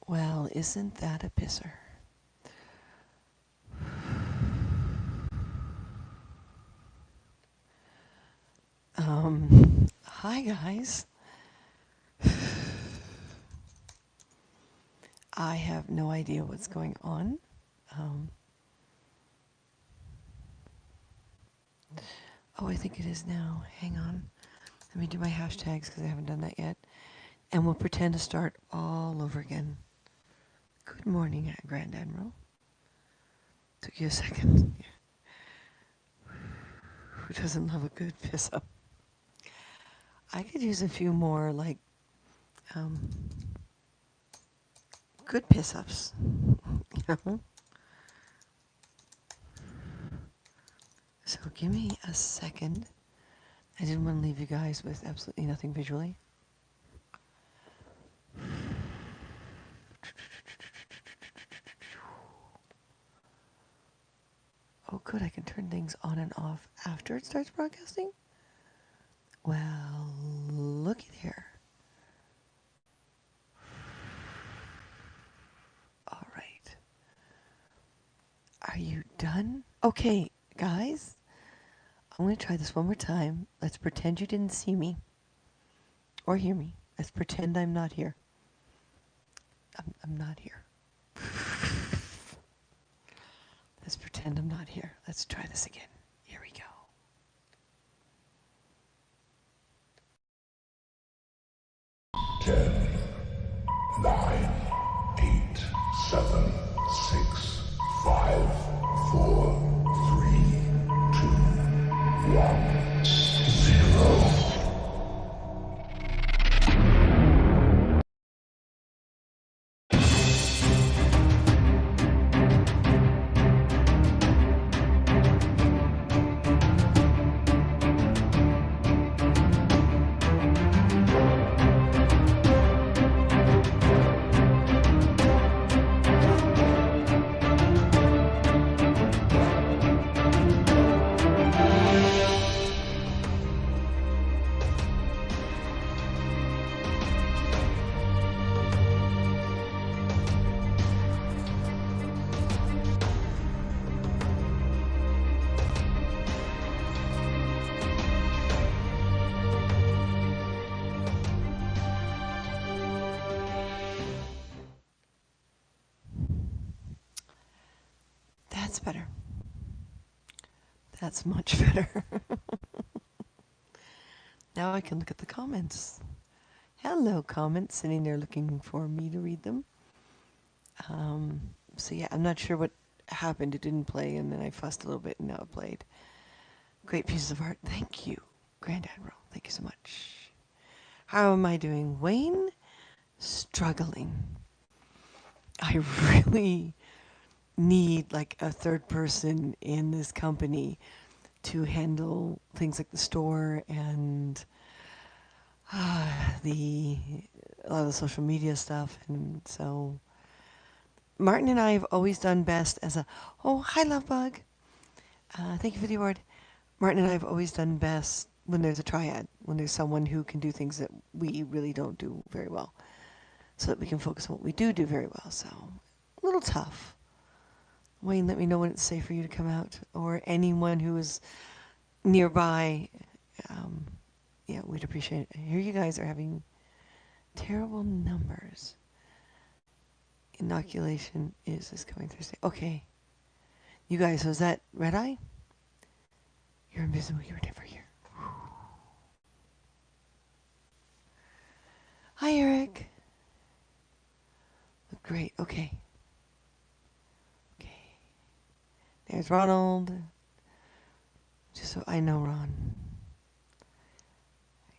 Well, isn't that a pisser? Hi guys. I have no idea what's going on. Um, oh, I think it is now. Hang on. Let me do my hashtags because I haven't done that yet. And we'll pretend to start all over again. Good morning, Grand Admiral. Took you a second. Who doesn't love a good piss up? I could use a few more, like, um, good piss ups. You know? So give me a second. I didn't want to leave you guys with absolutely nothing visually. Oh, good, I can turn things on and off after it starts broadcasting? Well, looky there. All right. Are you done? Okay, guys, I'm going to try this one more time. Let's pretend you didn't see me or hear me. Let's pretend I'm not here. I'm not here. Let's pretend I'm not here. Let's try this again. Here we go. 10, 9, 8, 7, 6, 5, 4, 3, 2, 1, 0. That's better. That's much better. Now I can look at the comments. Hello, comments, sitting there looking for me to read them. So yeah, I'm not sure what happened. It didn't play, and then I fussed a little bit, and now it played. Great pieces of art. Thank you, Grand Admiral. Thank you so much. How am I doing? Wayne? Struggling. I really need like a third person in this company to handle things like the store and the a lot of the social media stuff. And so Martin and I have always done best as a, oh, hi, love bug. Thank you for the award. Martin and I have always done best when there's a triad, when there's someone who can do things that we really don't do very well, so that we can focus on what we do very well. So, a little tough. Wayne, let me know when it's safe for you to come out, or anyone who is nearby. Um, yeah, we'd appreciate it. Here you guys are having terrible numbers. Inoculation is this coming Thursday. Okay. You guys, was that Red Eye? You're invisible. You're never here. Hi, Eric. Look great. Okay. Okay. There's Ronald. Just so I know, Ron.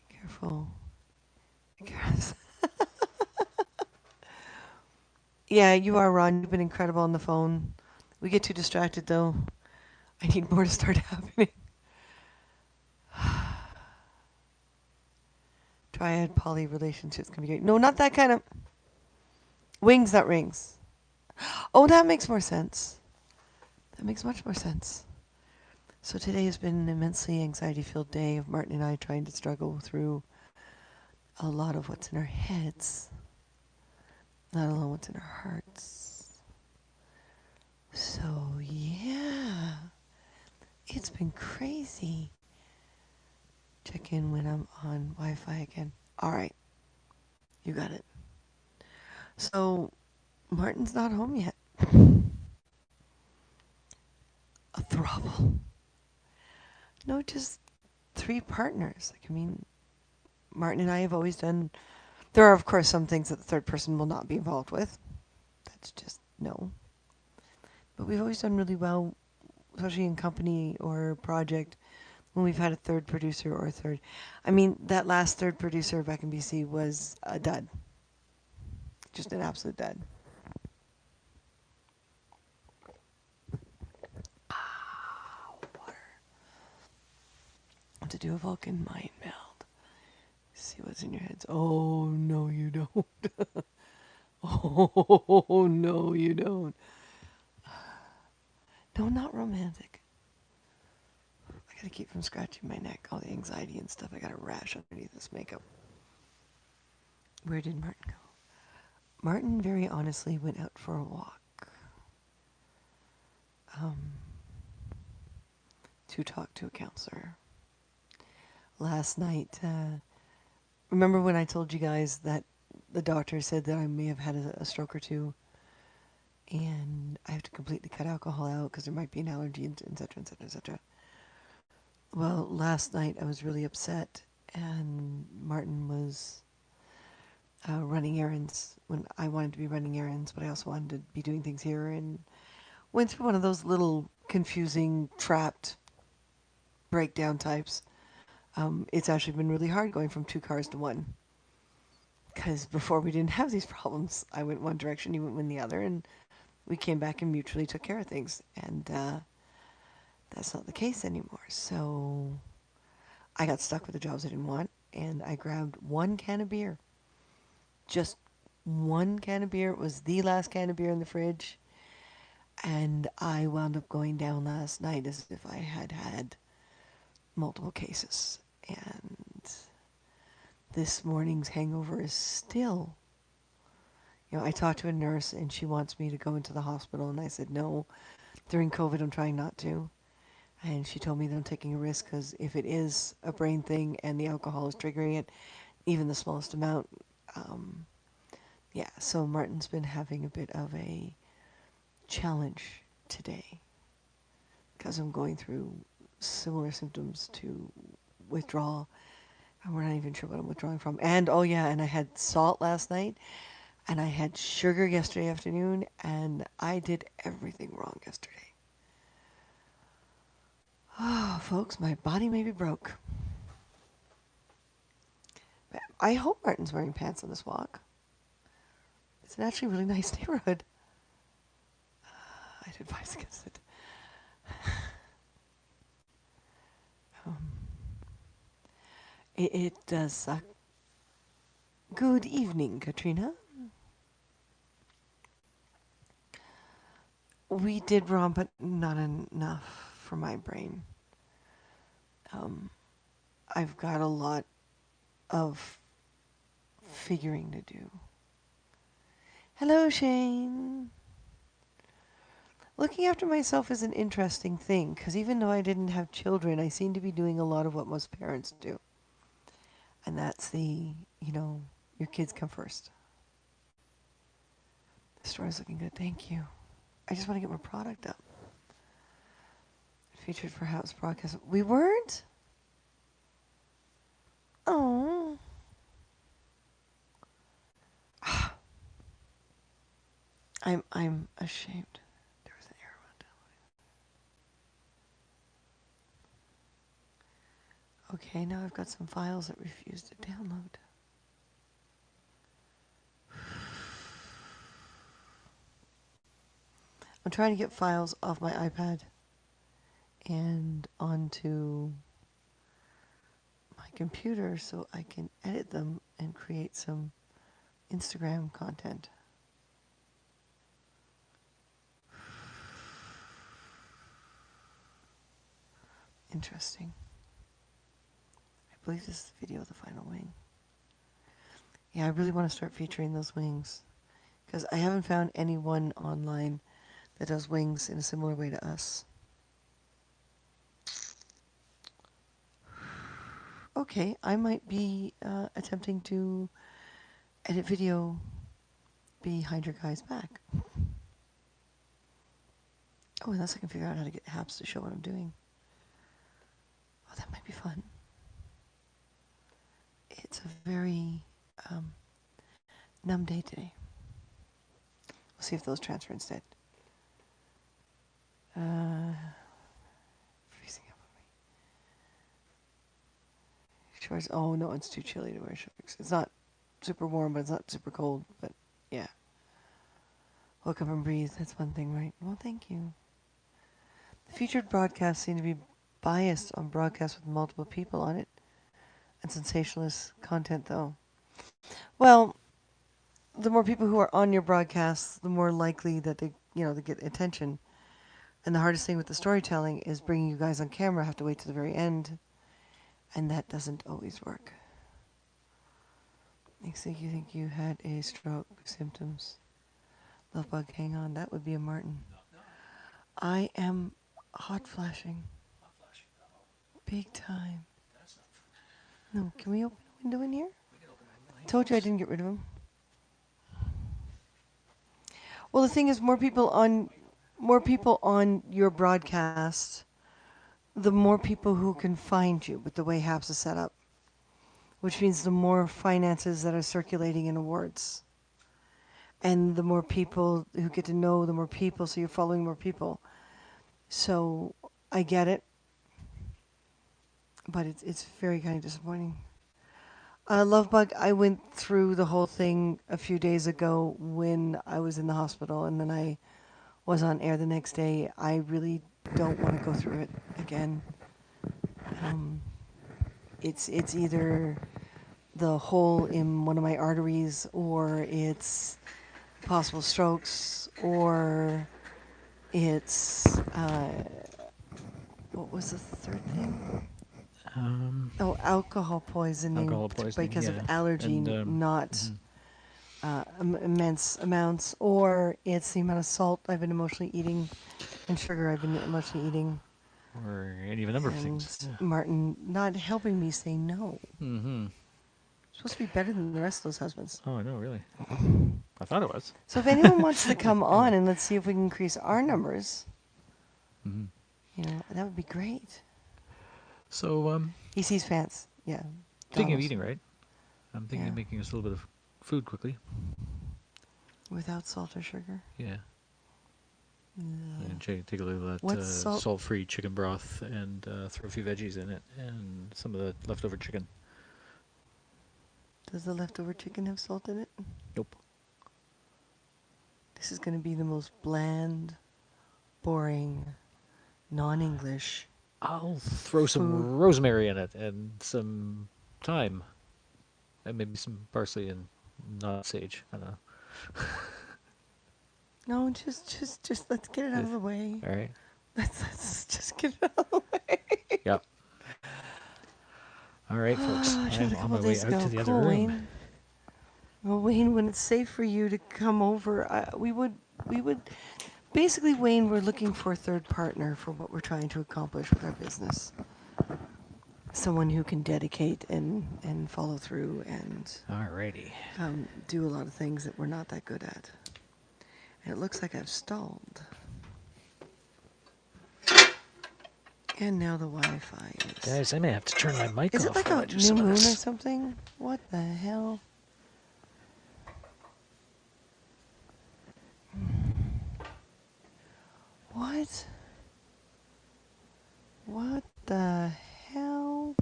Careful. Yeah, you are, Ron. You've been incredible on the phone. We get too distracted, though. I need more to start happening. Triad poly relationships can be great. No, not that kind of wings that rings. Oh, that makes more sense. That makes much more sense. So today has been an immensely anxiety-filled day of Martin and I trying to struggle through a lot of what's in our heads, not alone what's in our hearts. So yeah, it's been crazy. Check in when I'm on Wi-Fi again. All right, you got it. So Martin's not home yet. A throuple. No, just three partners. Like, I mean, Martin and I have always done. There are, of course, some things that the third person will not be involved with. That's just no. But we've always done really well, especially in company or project, when we've had a third producer or a third. I mean, that last third producer back in BC was a dud. Just an absolute dud. Water. To do a Vulcan mind meld. See what's in your heads. Oh, no, you don't. Oh, no, you don't. No, not romantic. I gotta keep from scratching my neck. All the anxiety and stuff. I got a rash underneath this makeup. Where did Martin go? Martin very honestly went out for a walk um, to talk to a counselor. Last night, remember when I told you guys that the doctor said that I may have had a stroke or two and I have to completely cut alcohol out because there might be an allergy, and et cetera, et cetera, et cetera. Well, last night I was really upset, and Martin was running errands when I wanted to be running errands, but I also wanted to be doing things here, and went through one of those little confusing, trapped breakdown types. It's actually been really hard going from two cars to one. Because before we didn't have these problems, I went one direction, he went in the other, and we came back and mutually took care of things. And that's not the case anymore. So I got stuck with the jobs I didn't want, and I grabbed one can of beer. Just one can of beer. It was the last can of beer in the fridge. And I wound up going down last night as if I had had multiple cases. And this morning's hangover is still. I talked to a nurse and she wants me to go into the hospital, and I said no. During COVID, I'm trying not to. And she told me that I'm taking a risk because if it is a brain thing and the alcohol is triggering it, even the smallest amount, um, yeah. So Martin's been having a bit of a challenge today because I'm going through similar symptoms to withdrawal, and we're not even sure what I'm withdrawing from. And oh yeah, and I had salt last night, and I had sugar yesterday afternoon, and I did everything wrong yesterday. Oh, folks, my body may be broke. But I hope Martin's wearing pants on this walk. It's an actually really nice neighborhood. I'd advise against it. Um, it does suck. Good evening, Katrina. We did wrong, but not enough for my brain. Um, I've got a lot of figuring to do. Hello, Shane. Looking after myself is an interesting thing because even though I didn't have children, I seem to be doing a lot of what most parents do. And that's your kids come first. The store's looking good. Thank you. I just want to get more product up. Featured for House broadcast. We weren't? Oh. I'm ashamed. There was an arrow down. Okay, now I've got some files that refuse to download. I'm trying to get files off my iPad and onto my computer so I can edit them and create some Instagram content. Interesting. I believe this is the video of the final wing. Yeah, I really want to start featuring those wings because I haven't found anyone online that does wings in a similar way to us. Okay, I might be attempting to edit video behind your guy's back. Oh, unless I can figure out how to get Haps to show what I'm doing. Oh, that might be fun. It's a very numb day today. We'll see if those transfer instead. Freezing up on me. Shorts. Oh no, it's too chilly to wear shorts. It's not super warm, but it's not super cold. But yeah. Woke up and breathe. That's one thing, right? Well, thank you. The featured broadcasts seem to be biased on broadcasts with multiple people on it, and sensationalist content, though. Well, the more people who are on your broadcasts, the more likely that they get attention. And the hardest thing with the storytelling is bringing you guys on camera. Have to wait to the very end, and that doesn't always work. Makes you think you had a stroke symptoms. Love bug, hang on. That would be a Martin. I am hot flashing. Big time. No, can we open a window in here? I told you I didn't get rid of him. Well, the thing is, more people on your broadcast, the more people who can find you with the way Haps is set up, which means the more finances that are circulating in awards. And the more people who get to know, the more people, so you're following more people. So I get it, but it's very kind of disappointing. Lovebug, I went through the whole thing a few days ago when I was in the hospital, and then I was on air the next day. I really don't want to go through it again. Um, it's either the hole in one of my arteries, or it's possible strokes, or it's what was the third thing? Oh, alcohol poisoning Alcohol poisoning, because of yeah. allergy, And not immense amounts, or it's the amount of salt I've been emotionally eating and sugar I've been emotionally eating, or any of a number of things. and Yeah. Martin not helping me say no. Mm-hmm. Supposed to be better than the rest of those husbands. Oh, I know, really. I thought it was. So if anyone wants to come on Anyway. and let's see if we can increase our numbers, Mm-hmm. that would be great. So, He sees pants. Yeah. speaking of Donald. eating, right? I'm thinking Yeah. of making us a little bit of food quickly. Without salt or sugar. Yeah. Yeah. And take a little of that What's salt? salt-free chicken broth and throw a few veggies in it and some of the leftover chicken. Does the leftover chicken have salt in it? Nope. This is going to be the most bland, boring, non-English I'll throw food. some rosemary in it and some thyme and maybe some parsley and not sage. I don't know. No, just let's get it out of the way. All right. Let's just get it out of the way. Yep. All right, folks. I tried I'm a on couple my of way days out ago. to the other Cool, room. Wayne. Well, Wayne, when it's safe for you to come over, we would basically, Wayne, we're looking for a third partner for what we're trying to accomplish with our business. Someone who can dedicate and follow through and Alrighty. do a lot of things that we're not that good at. And it looks like I've stalled. And now the Wi-Fi is... Guys, I may have to turn my mic Is off. it like while a I do new some of moon or this. something? What the hell? What? What the hell?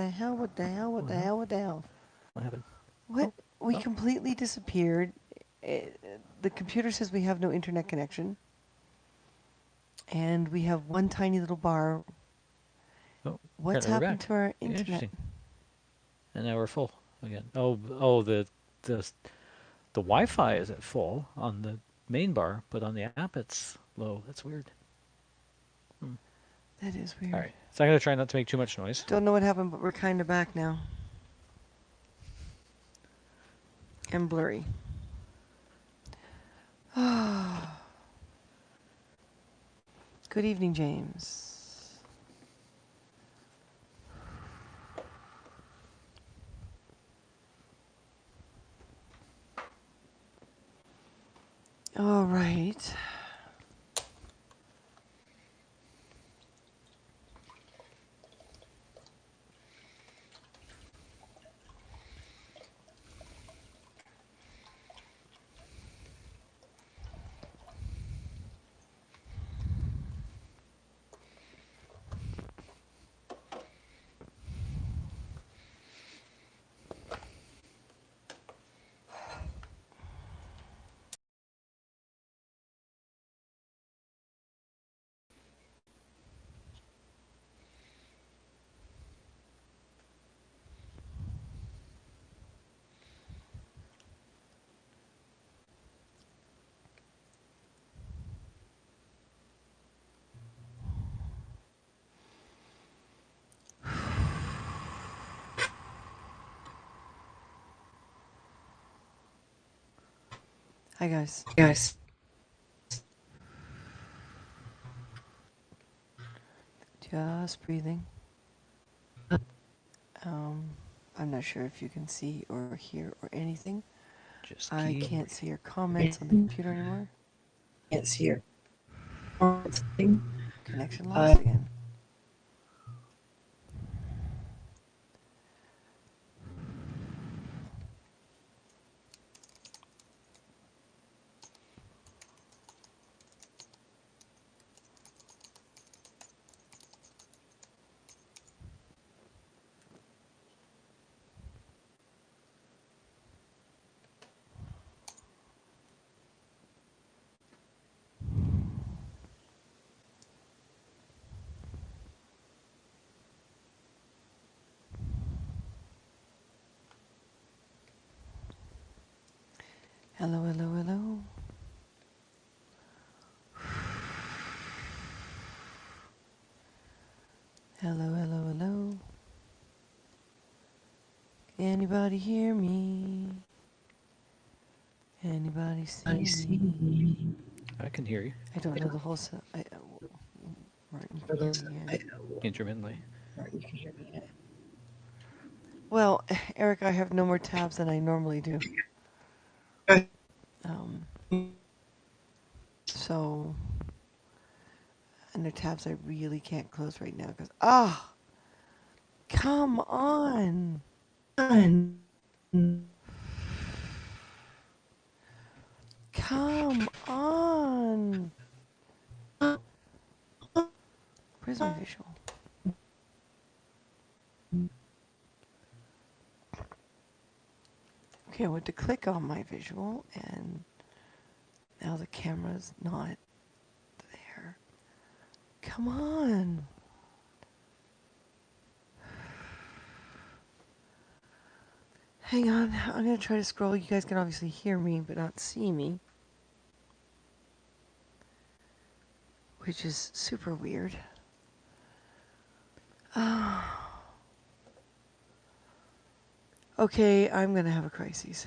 the hell? What the hell? What What the the hell? hell? What the hell? What happened? What? Oh, We oh, completely disappeared. It, the computer says we have no internet connection, and we have one tiny little bar. oh. What's Apparently we're happened back. to our internet? Interesting. And now we're full again. Oh, the the Wi-Fi is at full on the main bar, but on the app it's low. That's weird. Hmm. That is All weird. right. So I'm gonna try not to make too much noise. Don't know what happened, but we're kind of back now. And blurry. Good evening, James. All right. Hi, guys. Yes. Just breathing. Um, I'm not sure if you can see or hear or anything. Just I keep can't breathing. see your comments on the computer anymore. Can't see your thing. Connection Uh, lost again. Hello, hello, hello. Hello, hello, hello. Anybody hear me? Anybody I see see me? I can hear you I don't know the whole song. Martin, you for can hear those. me, yeah. intermittently. You can hear me. Well, Eric, I have no more tabs than I normally do. Uh, Um, so, and the tabs I really can't close right now because, come on. Fun. Come on. Where's my visual? Okay, I went to click on my visual and now the camera's not there. Come on. Hang on, I'm gonna try to scroll. You guys can obviously hear me, but not see me, which is super weird. Okay, I'm gonna have a crisis.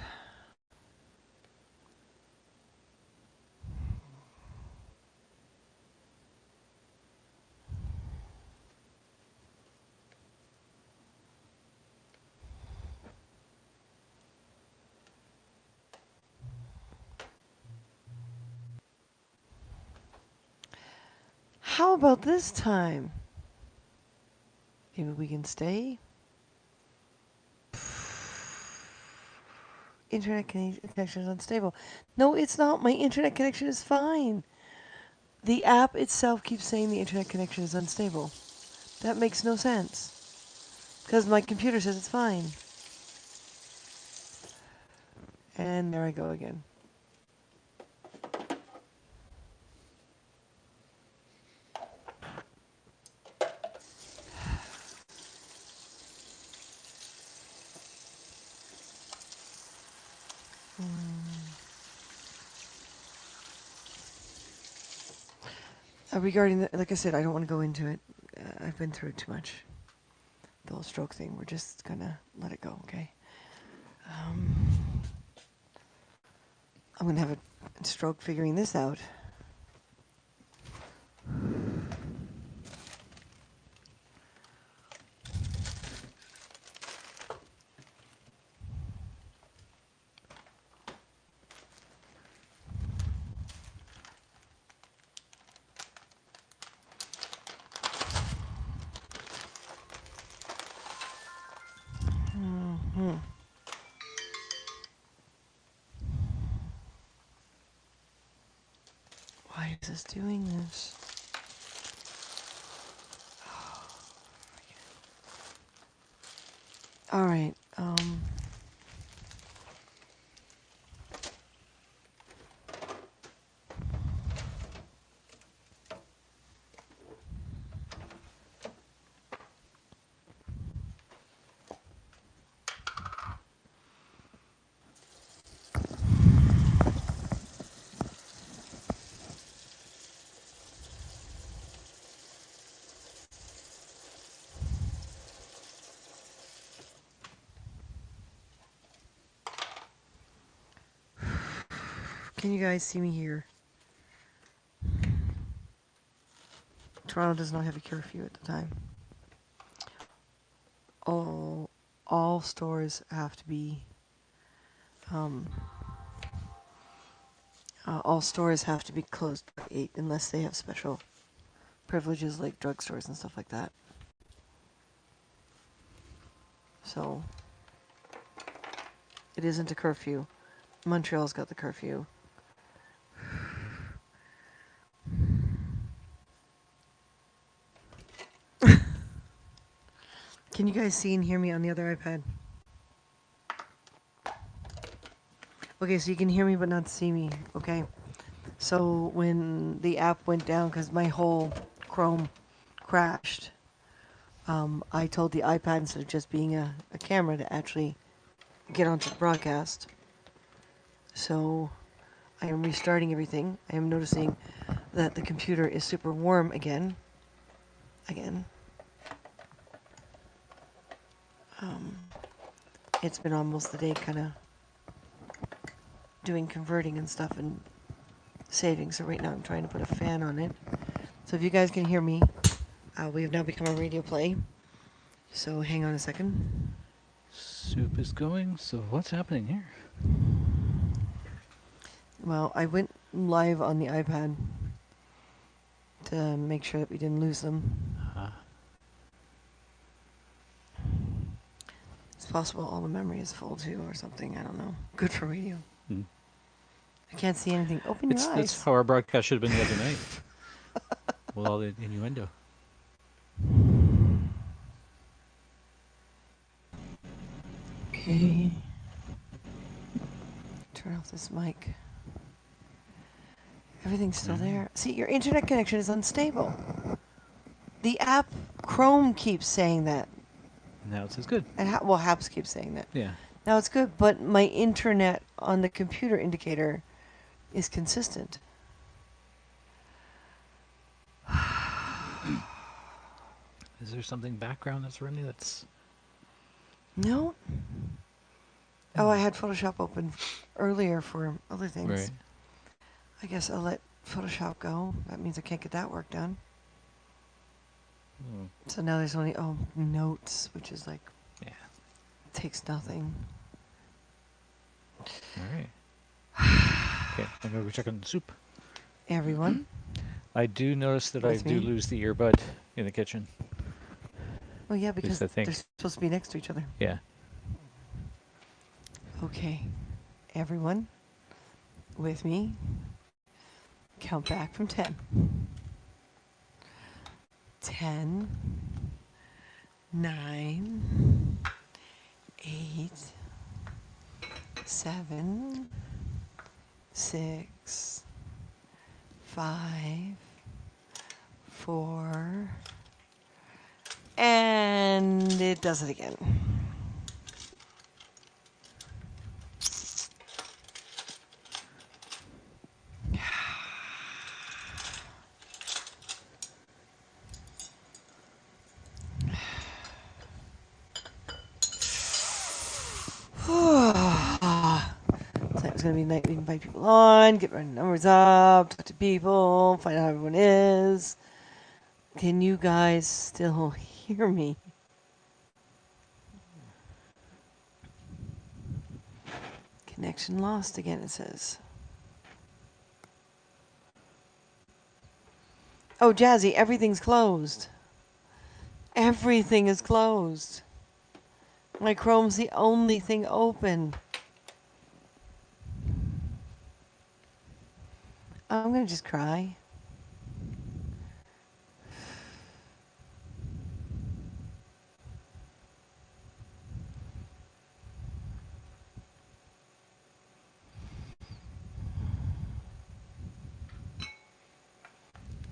How about this time? Maybe we can stay? Internet connection is unstable. No, it's not. My internet connection is fine. The app itself keeps saying the internet connection is unstable. That makes no sense. Because my computer says it's fine. And there I go again. Regarding the, like I said, I don't want to go into it. I've been through it too much. The whole stroke thing. We're just gonna let it go, okay? Um, I'm gonna have a stroke figuring this out. Hmm. Why is this doing this? All right. Can you guys see me here? Toronto does not have a curfew at the time. All all stores have to be um, all stores have to be closed by 8 unless they have special privileges like drugstores and stuff like that. So it isn't a curfew. Montreal's got the curfew. Can you guys see and hear me on the other iPad? Okay, so you can hear me but not see me, okay? So when the app went down, because my whole Chrome crashed, I told the iPad, instead of just being a camera, to actually get onto the broadcast. So I am restarting everything. I am noticing that the computer is super warm again. Again. Um, it's been almost the day kind of doing converting and stuff and saving. So right now I'm trying to put a fan on it. So if you guys can hear me, we have now become a radio play. So hang on a second. Soup is going. So what's happening here? Well, I went live on the iPad to make sure that we didn't lose them. It's possible all the memory is full too or something. I don't know. Good for radio. Hmm. I can't see anything. Open your That's eyes. how our broadcast should have been the other night. With all the innuendo. Okay. Turn off this mic. Everything's still there. See, your internet connection is unstable. The app Chrome keeps saying that. Now it says good. And well, Haps keeps saying that. Yeah. Now it's good, but my internet on the computer indicator is consistent. Is there something background that's running that's... No. Oh, I had Photoshop open earlier for other things. Right. I guess I'll let Photoshop go. That means I can't get that work done. Oh, So now there's only notes, which is like yeah. takes nothing. All right. Okay, I'm going to go check on the soup. Everyone. I do notice that I With do me? lose the earbud in the kitchen. Oh yeah, because I think. they're supposed to be next to each other. Yeah. Okay. Everyone. With me. Count back from 10. 10, 9, 8, 7, 6, 5, 4, and it does it again. Tonight's going to be a night we invite people on, get our numbers up, talk to people, find out how everyone is. Can you guys still hear me? Connection lost again, it says. Oh, Jazzy, everything's closed. Everything is closed. My Chrome's the only thing open. I'm going to just cry.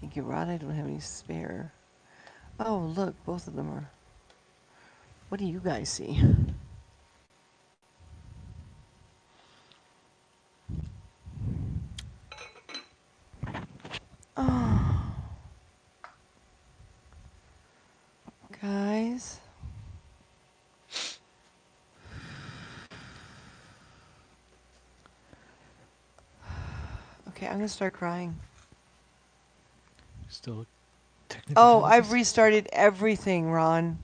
Thank you, Rod. I don't have any spare. Oh, look, both of them are. What do you guys see? Oh, guys. Okay, I'm going to start crying. Still technical Oh, I've difficulties. restarted everything, Ron.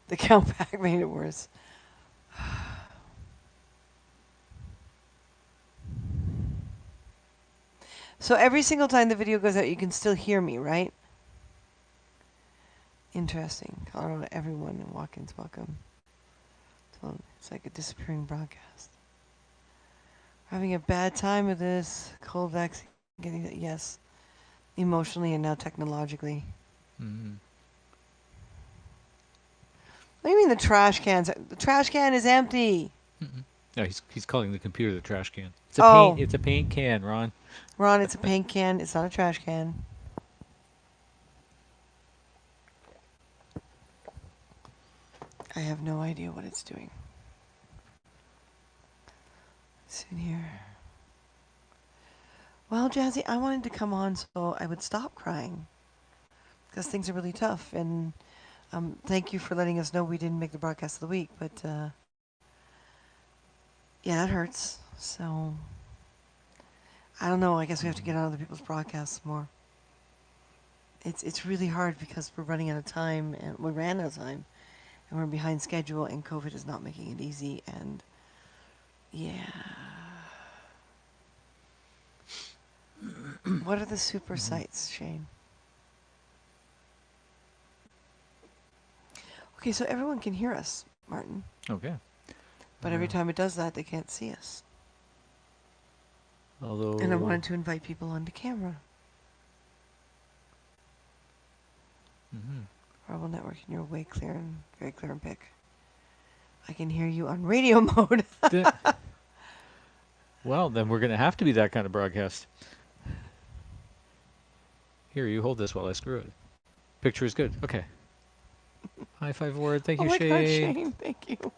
The count back made it worse. So every single time the video goes out, you can still hear me, right? Interesting. Colorado, everyone, and walk-ins welcome. So it's like a disappearing broadcast. Having a bad time with this cold vaccine. Getting it, yes, emotionally and now technologically. Mm-hmm. What do you mean the trash cans? The trash can is empty. Mm-mm. No, he's calling the computer the trash can. It's a paint. Oh, It's a paint can, Ron. Ron, it's a paint can. It's not a trash can. I have no idea what it's doing. It's in here. Well, Jazzy, I wanted to come on so I would stop crying because things are really tough. And thank you for letting us know we didn't make the broadcast of the week. But yeah, it hurts. So I don't know. I guess we have to get on other people's broadcasts more. It's really hard because we're running out of time and we ran out of time and we're behind schedule and COVID is not making it easy. And yeah. What are the super Mm-hmm. sites, Shane? Okay, so everyone can hear us, Martin. Okay. But every time it does that, they can't see us. And I Although. wanted to invite people onto camera. Mm-hmm. Horrible network, and you're way clear and very clear and pick. I can hear you on radio mode. Well, then we're gonna have to be that kind of broadcast. Here, you hold this while I screw it. Picture is good. Okay. High five word. Thank Oh you, my gosh, Shane. Shane, thank you.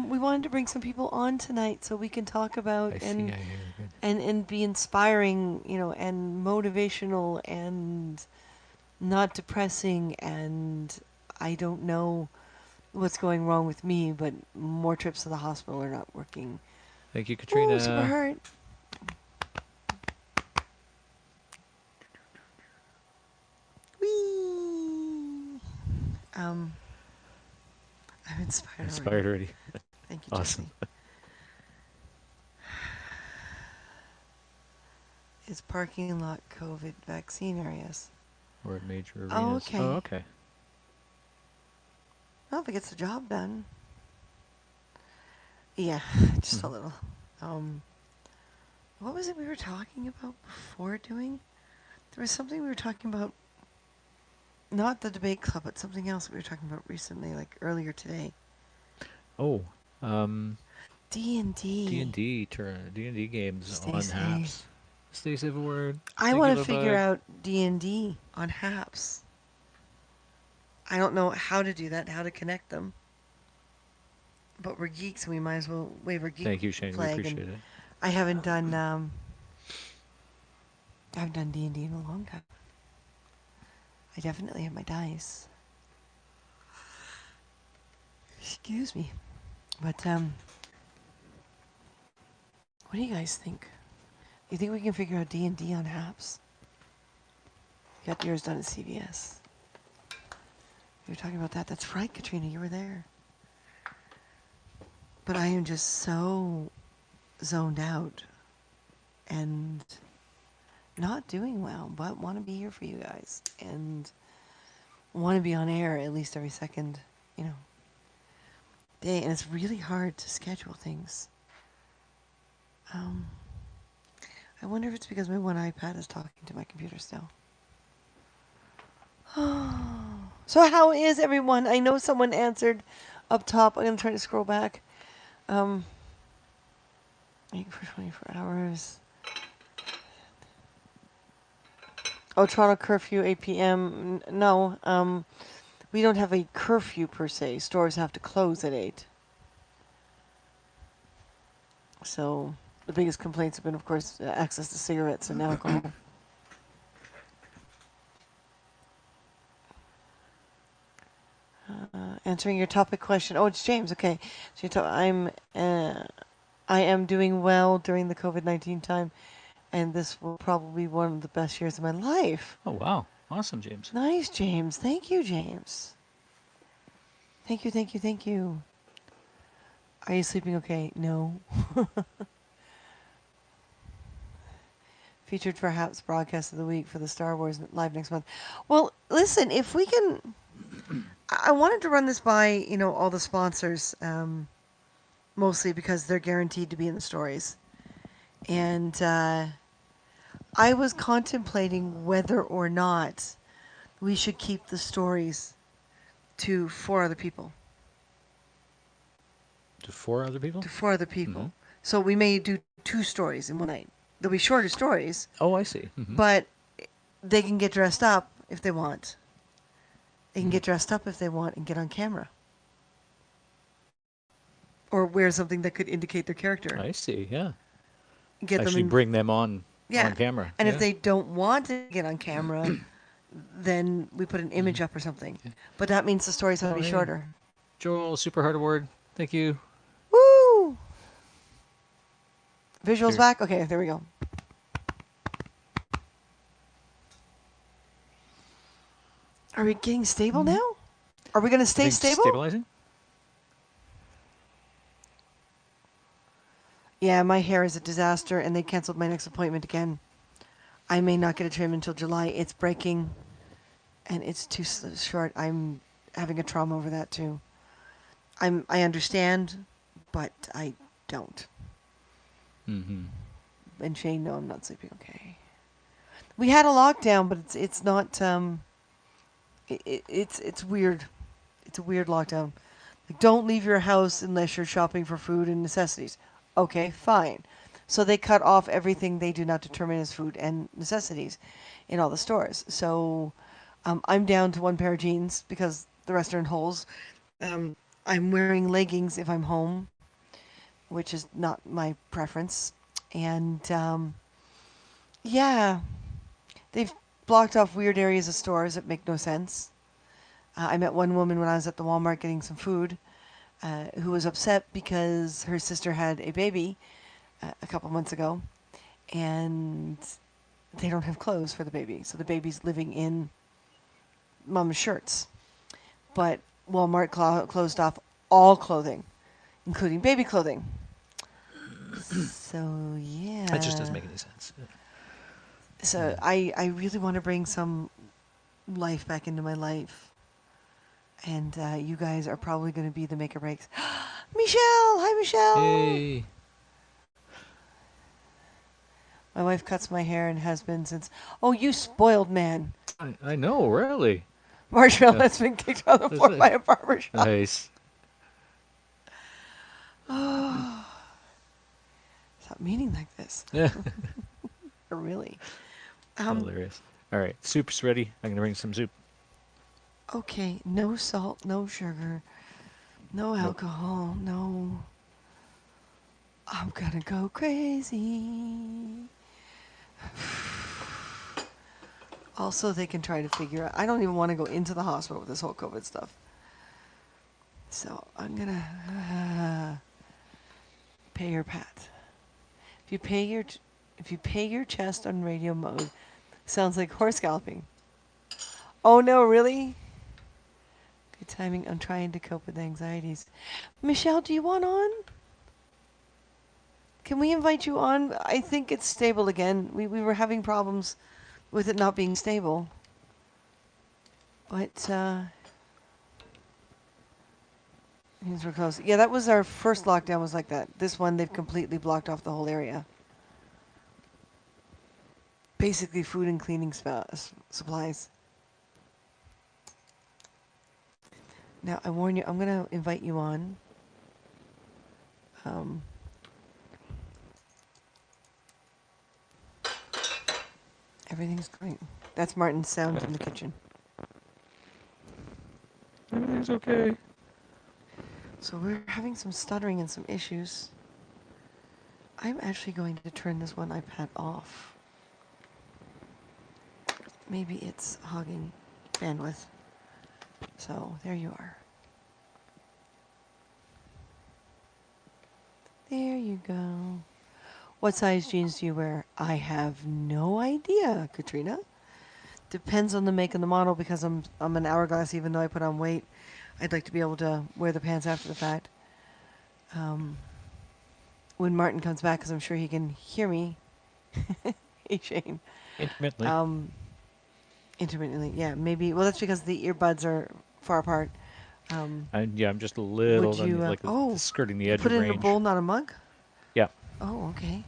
We wanted to bring some people on tonight so we can talk about I see. I hear. Good. and be inspiring, and motivational and not depressing. And I don't know what's going wrong with me, but more trips to the hospital are not working. Thank you, Oh, super Katrina. hurt. Whee! Um, I'm inspired Inspired already. already. Thank you, Awesome. Jesse. Is parking lot COVID vaccine areas? Or at major Oh, arenas. Oh, okay. okay. Well, if it gets the job done. Yeah, just a Mm-hmm. little. Um, What was it we were talking about before doing? There was something we were talking about, not the debate club, but something else we were talking about recently, like earlier today. Oh, um, D and D. D&D games Stay on safe. Haps. Stay safe, word. I Thank you, want to love figure bug. out D and D on Haps. I don't know how to do that, how to connect them. But we're geeks, and we might as well wave our geek Thank you, Shane. We flag. And appreciate it. I haven't done I haven't done D and D in a long time. I definitely have my dice. Excuse me. But what do you guys think? You think we can figure out D and D on Haps? You got yours done at CVS. You were talking about that. That's right, Katrina. You were there. But I am just so zoned out and not doing well, but want to be here for you guys and want to be on air at least every second, you know, day. And it's really hard to schedule things. Um, I wonder if it's because my one iPad is talking to my computer still. So how is everyone? I know someone answered up top. I'm gonna try to scroll back. Um, for 24 hours. Oh, Toronto curfew, 8 p.m. No, we don't have a curfew per se. Stores have to close at 8. So the biggest complaints have been, of course, access to cigarettes and alcohol. Answering your topic question. Oh, it's James. Okay, so I am doing well during the COVID-19 time, and this will probably be one of the best years of my life. Oh, wow. Awesome, James. Nice, James. Thank you, James. Thank you, thank you, thank you. Are you sleeping okay? No. Featured perhaps broadcast of the week for the Star Wars live next month. Well, listen, if we can, I wanted to run this by all the sponsors, mostly because they're guaranteed to be in the stories, and I was contemplating whether or not we should keep the stories to 4 other people. To 4 other people? To 4 other Mm-hmm. people. So we may do 2 stories in one night. They'll be shorter stories, Oh, I see. Mm-hmm. but they can get dressed up if they want. They can get dressed up if they want and get on camera. Or wear something that could indicate their character. I see, yeah. Get them Actually in. bring them on Yeah. camera. And if Yeah. they don't want to get on camera, then we put an image up or something. Yeah. But that means the story's going Oh, to be hey. shorter. Joel, super hard award. Thank you. Woo! Visuals Here. back? Okay, there we go. Are we getting stable now? Are we going to stay Think stable? stabilizing? Yeah, my hair is a disaster, and they canceled my next appointment again. I may not get a trim until July. It's breaking, and it's too short. I'm having a trauma over that too. I understand, but I don't. Mm-hmm. And Shane, no, I'm not sleeping okay. We had a lockdown, but it's not. It's weird. It's a weird lockdown. Like, don't leave your house unless you're shopping for food and necessities. Okay, fine. So they cut off everything they do not determine as food and necessities in all the stores. So I'm down to 1 pair of jeans because the rest are in holes. I'm wearing leggings if I'm home, which is not my preference. And yeah, they've blocked off weird areas of stores that make no sense. I met one woman when I was at the Walmart getting some food who was upset because her sister had a baby a couple months ago, and they don't have clothes for the baby. So the baby's living in mom's shirts. But Walmart closed off all clothing, including baby clothing. So, That just yeah. doesn't make any sense. So I really want to bring some life back into my life. And you guys are probably going to be the make or breaks. Michelle! Hi, Michelle! Hey. My wife cuts my hair and has been since. Oh, you spoiled man. I know, really. Marshmallow Yeah. has been kicked on the That's floor it. by a barber shop. Nice. Oh, stop meaning like this. Yeah. Really. Um, Hilarious. All right, soup's ready. I'm gonna bring some soup. okay, no salt, no sugar, no Nope. alcohol, no. I'm gonna go crazy. Also, they can try to figure out. I don't even want to go into the hospital with this whole COVID stuff. So I'm gonna pay your pat. If you pay your, if you pay your chest on radio mode, sounds like horse galloping. Oh no, really? Good timing. I'm trying to cope with anxieties. Michelle, do you want on? Can we invite you on? I think it's stable again. We were having problems with it not being stable. But, things were close. Yeah, that was our first lockdown was like that. This one, they've completely blocked off the whole area. Basically food and cleaning supplies. Now, I warn you, I'm going to invite you on. Um, everything's great. That's Martin's sound in the kitchen. Everything's okay. So we're having some stuttering and some issues. I'm actually going to turn this one iPad off. Maybe it's hogging bandwidth. So there you are. There you go. What size jeans do you wear? I have no idea, Katrina. Depends on the make and the model because I'm an hourglass even though I put on weight. I'd like to be able to wear the pants after the fact. When Martin comes back, because I'm sure he can hear me. Hey, Shane. Intermittently. Um, intermittently, yeah, maybe. Well, that's because the earbuds are far apart. And yeah, I'm just a Would little on you? the, like Oh, skirting the you edge put of it in a range. bowl, not a mug. Yeah. Oh, okay.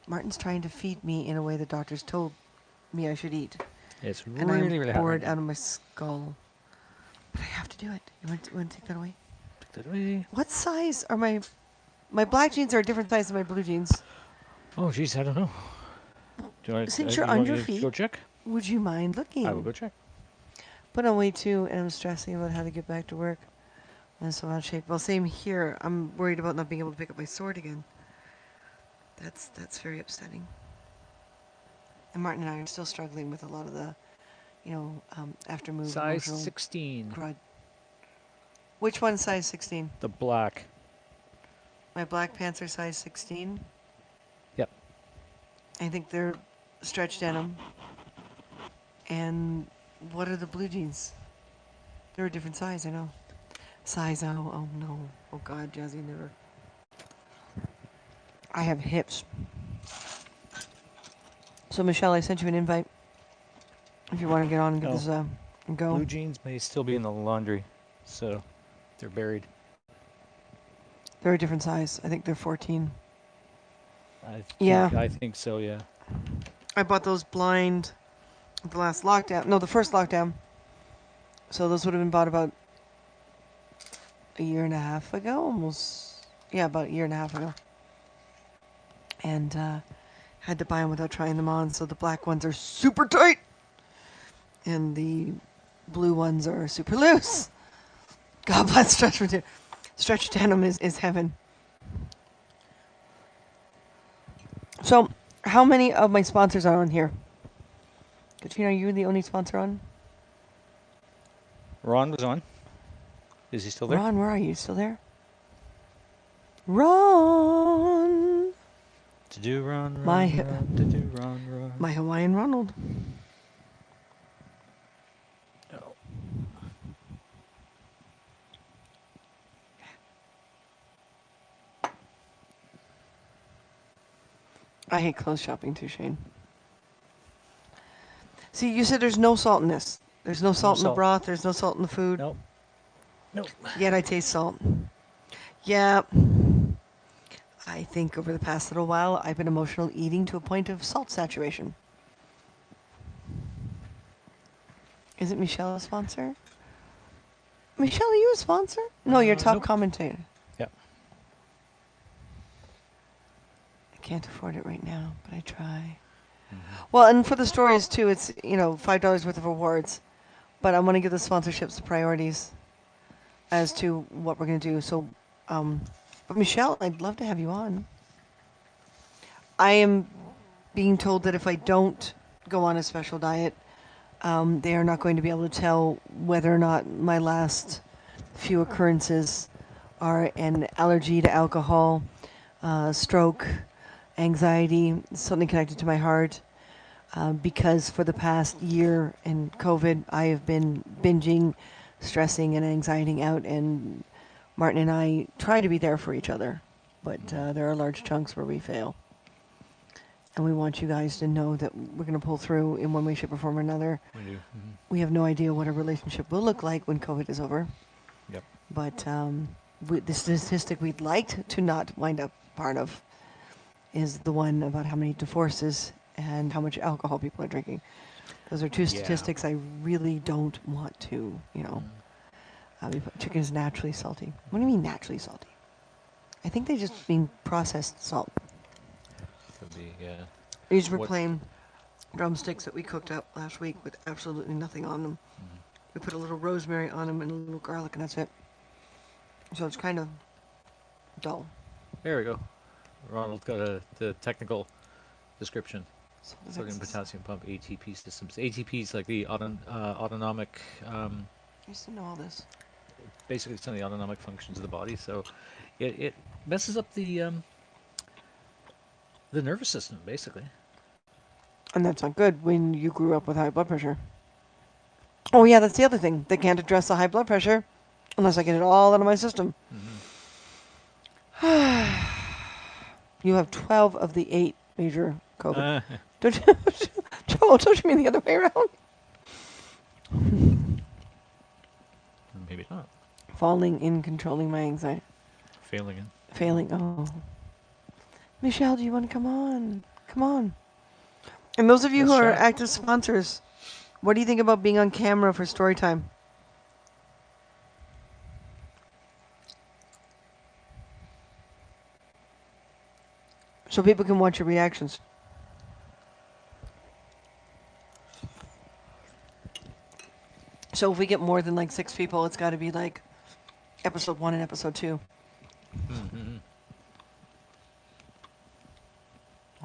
Martin's trying to feed me in a way the doctors told me I should eat, It's and I'm really, really hot right bored now. out of my skull. But I have to do it. You want to take that away? Take that away. What size are my black jeans? Are a different size than my blue jeans. Oh, geez, I don't know. Since you're You on want your me to feet, go check? would you mind I will looking? go check. Put on weight too, and I'm stressing about how to get back to work. I'm so out of shape. Well, same here. I'm worried about not being able to pick up my sword again. That's very upsetting. And Martin and I are still struggling with a lot of the, after move Size emotional 16. grudge. Which one size 16? The black. My black pants are size 16. Yep. I think they're stretch denim. And what are the blue jeans? They're a different size, I know. Size oh no. Oh God, Jazzy, never. I have hips. So Michelle, I sent you an invite. If you want to get on and give Oh, this and go. blue jeans may still be in the laundry, so they're buried. They're a different size. I think they're 14. I Yeah. I think so. Yeah. I bought those blind the last lockdown. No, the first lockdown. So those would have been bought about a year and a half ago, almost. Yeah, about a year and a half ago. And had to buy them without trying them on. So the black ones are super tight, and the blue ones are super loose. God bless Stretch denim is heaven. So, how many of my sponsors are on here? Katrina, are you the only sponsor on? Ron was on. Is he still there? Ron, where are you? Still there? Ron! To do Ron, My, Ron, Ron, to do Ron, Ron. my Hawaiian Ronald. No. I hate clothes shopping too, Shane. See, you said there's no salt in this. There's no salt in the salt. broth. There's no salt in the food. Nope. Nope. Yet I taste salt. Yeah. I think over the past little while, I've been emotional eating to a point of salt saturation. Isn't Michelle a sponsor? Michelle, are you a sponsor? No, you're top Nope. commentator. Yeah. I can't afford it right now, but I try. Hmm. Well, and for the stories too, it's $5 worth of rewards, but I want to give the sponsorships priorities as to what we're gonna do. So, um, but Michelle, I'd love to have you on. I am being told that if I don't go on a special diet, they are not going to be able to tell whether or not my last few occurrences are an allergy to alcohol, stroke, anxiety, something connected to my heart. Because for the past year in COVID, I have been binging, stressing, and anxietying out, and Martin and I try to be there for each other, but there are large chunks where we fail. And we want you guys to know that we're going to pull through in one way, shape, or form or another. We do. Hmm. We have no idea what a relationship will look like when COVID is over, Yep. but the statistic we'd like to not wind up part of is the one about how many divorces and how much alcohol people are drinking. Those are two Yeah. statistics I really don't want to, Mm. chicken is naturally salty. What do you mean naturally salty? I think they just mean processed salt. Could be. Yeah. These were What? plain drumsticks that we cooked up last week with absolutely nothing on them. Mhm. We put a little rosemary on them and a little garlic, and that's it. So it's kind of dull. There we go. Ronald got the technical description. So what is Sodium this? potassium pump ATP systems. ATP is like the autonomic. I used to know all this. Basically, some of the autonomic functions of the body. So it messes up the nervous system, basically. And that's not good when you grew up with high blood pressure. Oh, yeah, that's the other thing. They can't address the high blood pressure unless I get it all out of my system. Hmm. You have 12 of the 8 major COVID. Uh, Don't you, Joel, don't you mean the other way around? maybe not. Falling in controlling my anxiety. Failing in. Failing. Oh. Michelle, do you want to come on? Come on. And those of you who Let's are try. active sponsors, what do you think about being on camera for story time? So people can watch your reactions. So if we get more than like 6 people, it's got to be like episode 1 and episode 2. Mm-hmm.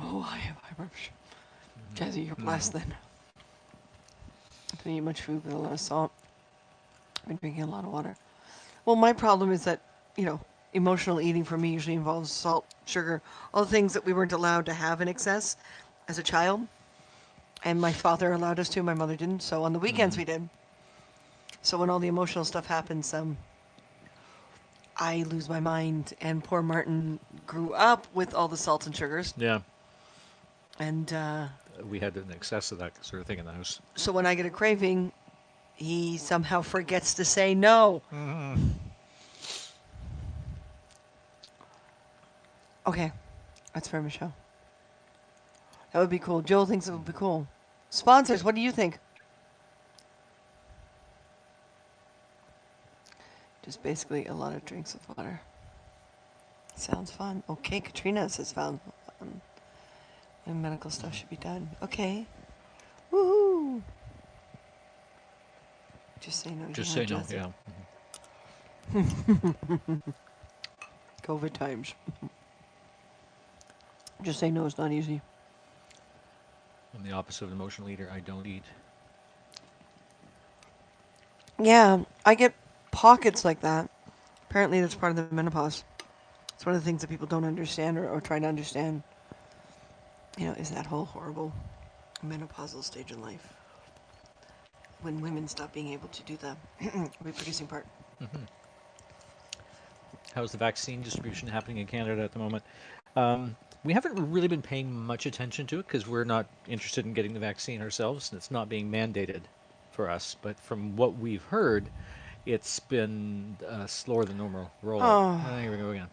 Oh, I have high blood pressure. Hmm. Jazzy, you're Hmm. blessed then. I don't eat much food with a lot of salt. I've been drinking a lot of water. Well, my problem is that, you know, emotional eating for me usually involves salt, sugar, all the things that we weren't allowed to have in excess as a child. And my father allowed us to, my mother didn't. So on the weekends Hmm. we did. So when all the emotional stuff happens, I lose my mind. And poor Martin grew up with all the salts and sugars. Yeah, And we had an excess of that sort of thing in the house. so when I get a craving, he somehow forgets to say no. Hmm. Okay, that's fair, Michelle. That would be cool. Joel thinks it would be cool. Sponsors, what do you think? Just basically a lot of drinks of water. Sounds fun. Okay, Katrina says found when medical stuff should be done. Okay. Woohoo! Just say no. You Just know, say no. Jesse. Yeah. COVID times. Just say no is not easy. I'm the opposite of an emotional eater. I don't eat. Yeah, I get pockets like that. Apparently, that's part of the menopause. It's one of the things that people don't understand or try to understand. You know, is that whole horrible menopausal stage in life when women stop being able to do the reproducing part. Hmm. How's the vaccine distribution happening in Canada at the moment? We haven't really been paying much attention to it because we're not interested in getting the vaccine ourselves, and it's not being mandated for us. But from what we've heard, it's been slower than normal rollout. Oh, Here we go again.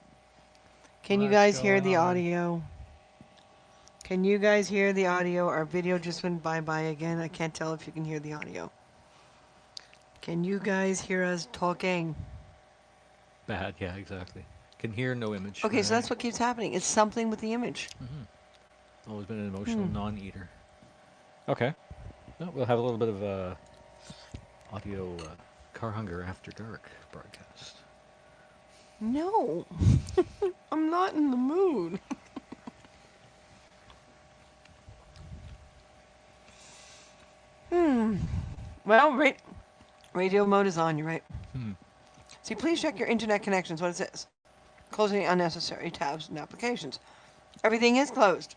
Can you What's guys hear going the on? audio? Can you guys hear the audio? Our video just went bye-bye again. I can't tell if you can hear the audio. Can you guys hear us talking? Bad, yeah, exactly. Can hear, no image. Okay, so that's what keeps happening. It's something with the image. Always been an emotional non-eater. Okay. No, we'll have a little bit of audio car hunger after dark broadcast. No, I'm not in the mood. Well, radio mode is on, you're right. Hmm. See, please check your internet connections. What it says. Closing unnecessary tabs and applications. Everything is closed.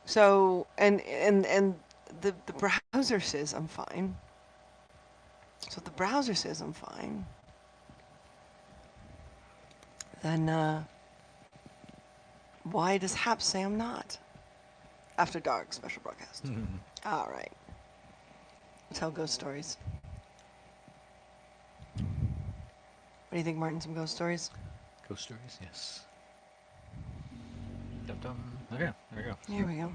So, and the browser says I'm fine. So if the browser says I'm fine, then why does Hap say I'm not? After dark special broadcast. All right. Tell ghost stories. What do you think, Martin? Some ghost stories? Ghost stories, yes. Dum dum. Okay, there we go. Here we go.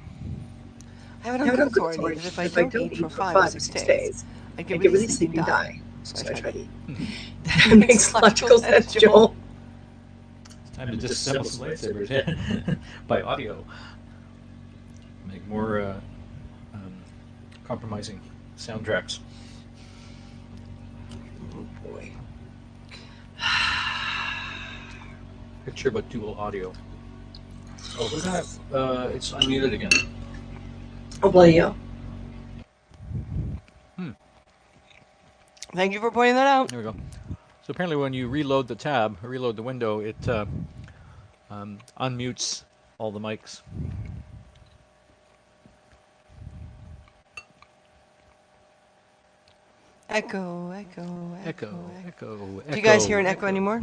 I have it I on have it good on good authority that authority if that I if I don't don't eat for eat for 5 or 5 or 6 6 days, days, I I get get really really sleepy sleepy and and die. die. So I So I try try to to eat. eat. That Makes logical sense, Joel. It's time to disassemble some lightsabers, yeah. By audio. Make more um, compromising soundtracks. Oh boy. Picture but dual audio. Oh, look at that. It's unmuted again. Oh, bloody hell. Thank you for pointing that out. There we go. So apparently, when you reload the tab, or reload the window, it unmutes all the mics. Echo, echo, Echo, echo, echo. echo, Do you guys hear echo, an echo echo. anymore?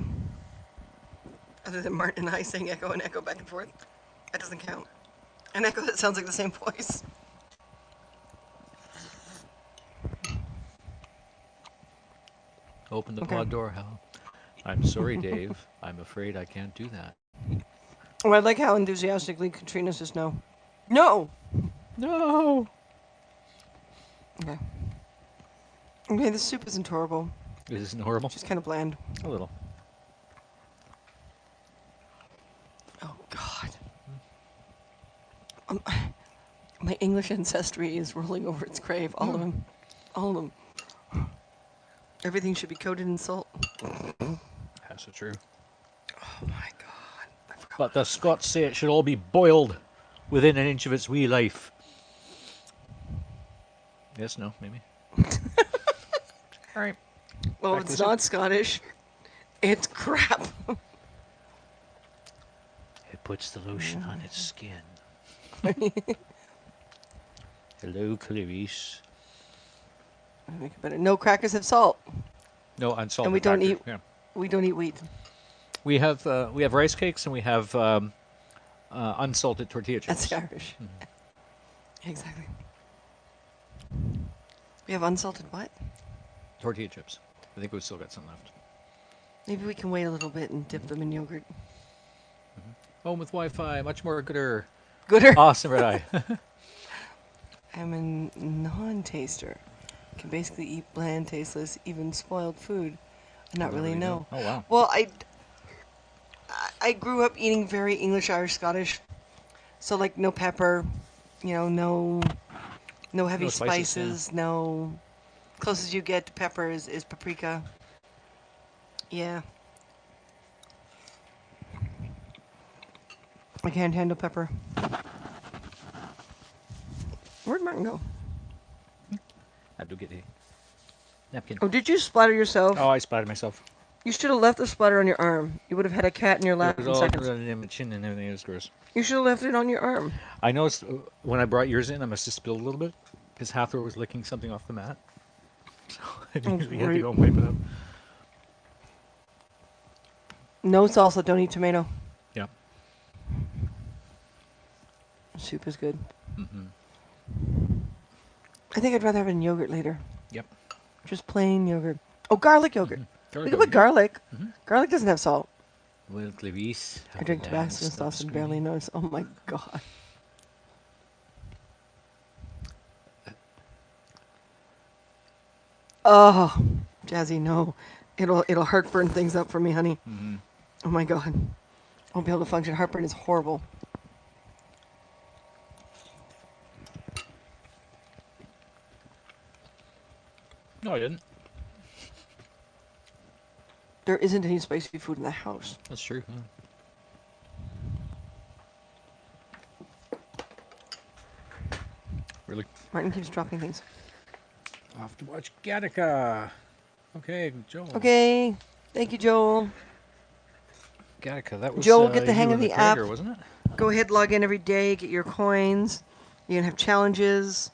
Other than Martin and I saying echo and echo back and forth? That doesn't count. An echo that sounds like the same voice. Open the Okay. pod door, Hal. I'm sorry, Dave. I'm afraid I can't do that. Oh, I like how enthusiastically Katrina says no. No! No. Okay. Okay, the soup isn't horrible. This isn't horrible. Just kind of bland. A little. Oh, God. Um, my English ancestry is rolling over its grave. All of them. All of them. Everything should be coated in salt. That's so true. Oh, my God. I forgot But what I the was saying. Scots say it should all be boiled within an inch of its wee life. Yes, no, maybe. All right. Well, Back if to the it's soup. not Scottish, it's crap. It puts the lotion on its skin. Hello, Clarice. Make it better. No crackers have salt, No and we unsalted don't crackers. eat. Yeah. We don't eat wheat. We have rice cakes and we have unsalted tortilla That's chips. the Irish. Exactly. We have unsalted what? Tortilla chips. I think we've still got some left. Maybe we can wait a little bit and dip them in yogurt. Home with Wi-Fi, much more gooder. Gooder. Awesome, right? I'm a non-taster. Can basically eat bland, tasteless, even spoiled food, and not really know. Oh wow. Well, I grew up eating very English, Irish, Scottish, so like no pepper, no heavy No spices, yeah. spices, no. Closest you get to pepper is paprika. Yeah. I can't handle pepper. Where'd Martin go? I have to get a napkin. Oh, did you splatter yourself? Oh, I splattered myself. You should have left the splatter on your arm. You would have had a cat in your It lap was in all seconds. running in my chin and everything. It was gross. You should have left it on your arm. I noticed when I brought yours in, I must have spilled a little bit because Hathor was licking something off the mat. So I Oh, immediately had to great. go and wipe it up. No salsa, don't eat tomato. Yeah. Soup is good. Mm-hmm. I think I'd rather have it in yogurt later. Yep. Just plain yogurt. Oh, garlic yogurt. We could put Garlic. garlic. Mm-hmm. Garlic doesn't have salt. Will clavis I have drink Tabasco advanced sauce and barely obscurely. notice. Oh my god. Oh, Jazzy, no. It'll heartburn things up for me, honey. Mm-hmm. Oh my god. I won't be able to function. Heartburn is horrible. No, I didn't. There isn't any spicy food in the house. That's true. Huh? Really? Martin keeps dropping things. I'll have to watch Gattaca. Okay, Joel. Okay. Thank you, Joel. Gattaca. That was Joel, get the hang you of and the the app. Krager, wasn't it? Go ahead, log in every day, get your coins. You can have challenges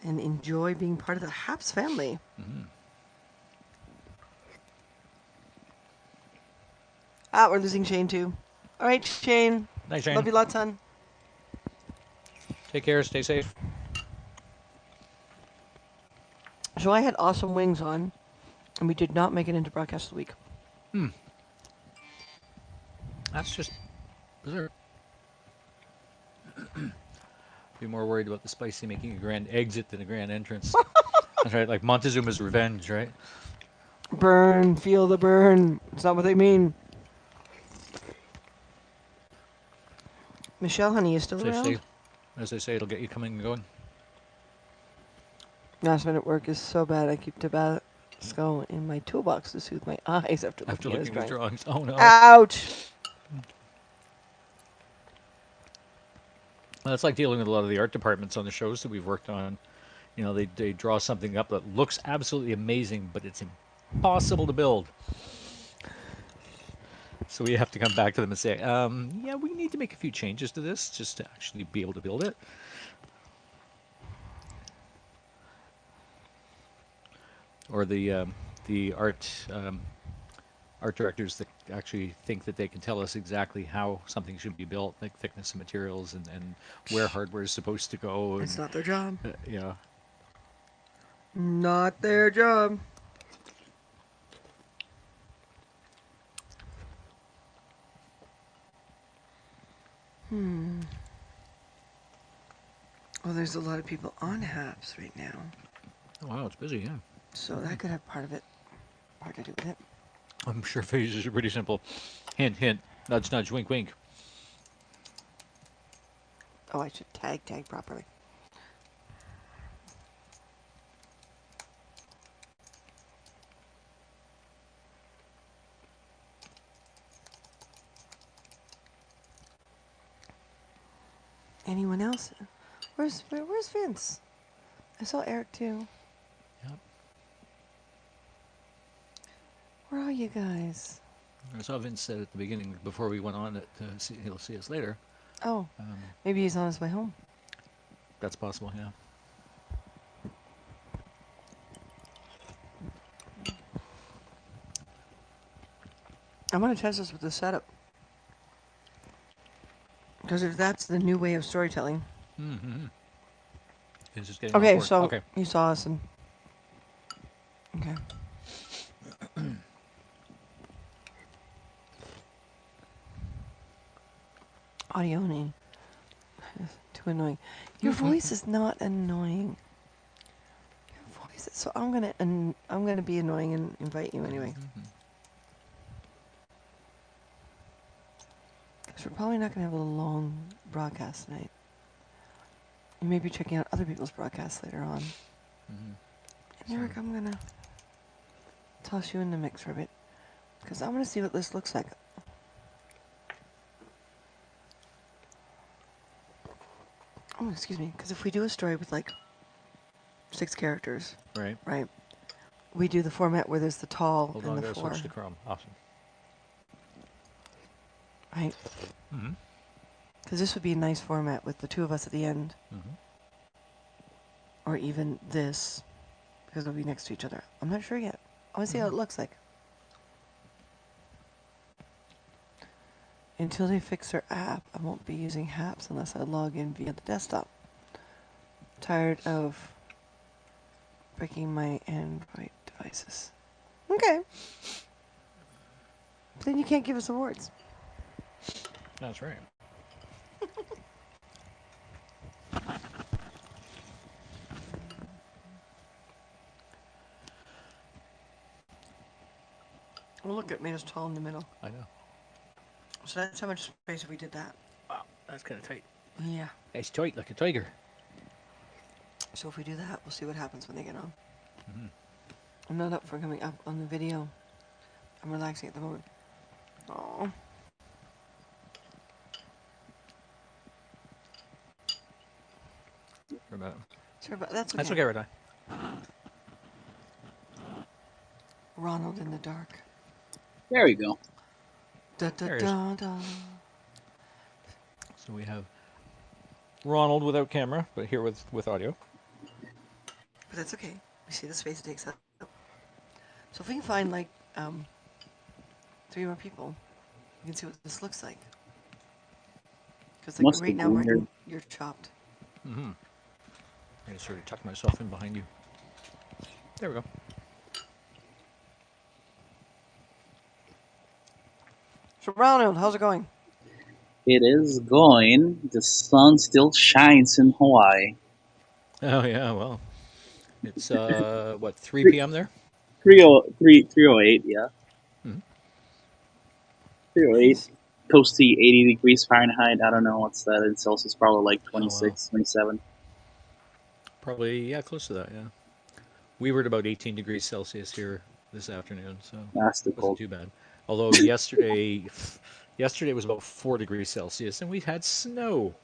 and enjoy being part of the Haps family. Mm-hmm. Ah, we're losing Shane too. All right, Shane. Night, Love Shane. you lots, hon. Take care. Stay safe. So I had awesome wings on, and we did not make it into broadcast of the week. Hmm. That's just bizarre. Be more worried about the spicy making a grand exit than a grand entrance. That's right, like Montezuma's revenge, right? Burn, feel the burn. It's not what they mean. Michelle, honey, you still As they say, around? it'll get you coming and going. Last minute work is so bad. I keep Tabasco in my toolbox to soothe my eyes after After looking at his looking at his drawing. drawings. Oh no. Ouch! Well, that's like dealing with a lot of the art departments on the shows that we've worked on. You know, they draw something up that looks absolutely amazing, but it's impossible to build. So we have to come back to them and say, yeah, we need to make a few changes to this just to actually be able to build it. Or the art directors that actually think that they can tell us exactly how something should be built, like thickness of materials and where hardware is supposed to go, It's and not their job. yeah. Not their job. Well, there's a lot of people on Haps right now, Oh, wow, it's busy. Yeah, so that could have part to do with it. I'm sure phases are pretty simple. Hint, hint. Nudge, nudge. Wink, wink. Oh, I should tag properly. Anyone else? Where's Vince? I saw Eric too. Yep. Where are you guys? I saw Vince said at the beginning before we went on that he'll see us later. Oh, Um, maybe he's on his way home. that's possible. Yeah. I want to test this with the setup. Because if that's the new way of storytelling. Mm-hmm. He's just getting off Okay, work. so Okay. you saw us and. Okay. Audio only. Too annoying. Your voice is not annoying. Your voice is, so I'm gonna be annoying and invite you anyway. Mm-hmm. Because we're probably not gonna have a long broadcast tonight. You may be checking out other people's broadcasts later on. Mm-hmm. And Eric, I'm gonna toss you in the mix for a bit. Because I want to see what this looks like. Oh, excuse me. Because if we do a story with like 6 characters, Right. right? We do the format where there's the tall Hold and on, I the gotta 4, switch to Chrome. Awesome. right? Mm-hmm. Because this would be a nice format with the 2 of us at the end, Mm-hmm. or even this, because they'll be next to each other. I'm not sure yet. I want to see how it looks like. Until they fix their app, I won't be using Haps unless I log in via the desktop. Tired of breaking my Android devices. Okay. Then you can't give us awards. That's right. Well, look, it made us tall in the middle. I know. So that's how much space if we did that. Wow, that's kind of tight. Yeah. It's tight like a tiger. So if we do that, we'll see what happens when they get on. Mm-hmm. I'm not up for coming up on the video. I'm relaxing at the moment. Oh. Sorry about it. Sorry about that's okay. That's okay, Red Eye. Ronald in the dark. There we go. Da da There he is. da da. So we have Ronald without camera, but here with audio. But that's okay. We see the space it takes up. So if we can find like 3 more people, you can see what this looks like. Because like Must right have now, been Martin, weird. you're chopped. Mm-hmm. I just sort of tuck myself in behind you. There we go. So Ronald, how's it going? It is going. The sun still shines in Hawaii. Oh yeah, well, it's what 3 p.m. there. 308, yeah. Mm-hmm. 308. Nice. Close to 80 degrees Fahrenheit. I don't know what's that in Celsius. Probably like Oh wow, 26, 27. probably yeah, close to that. Yeah, we were at about 18 degrees Celsius here this afternoon, so That's too it wasn't cold. too bad. Although yesterday was about 4 degrees Celsius, and we had snow,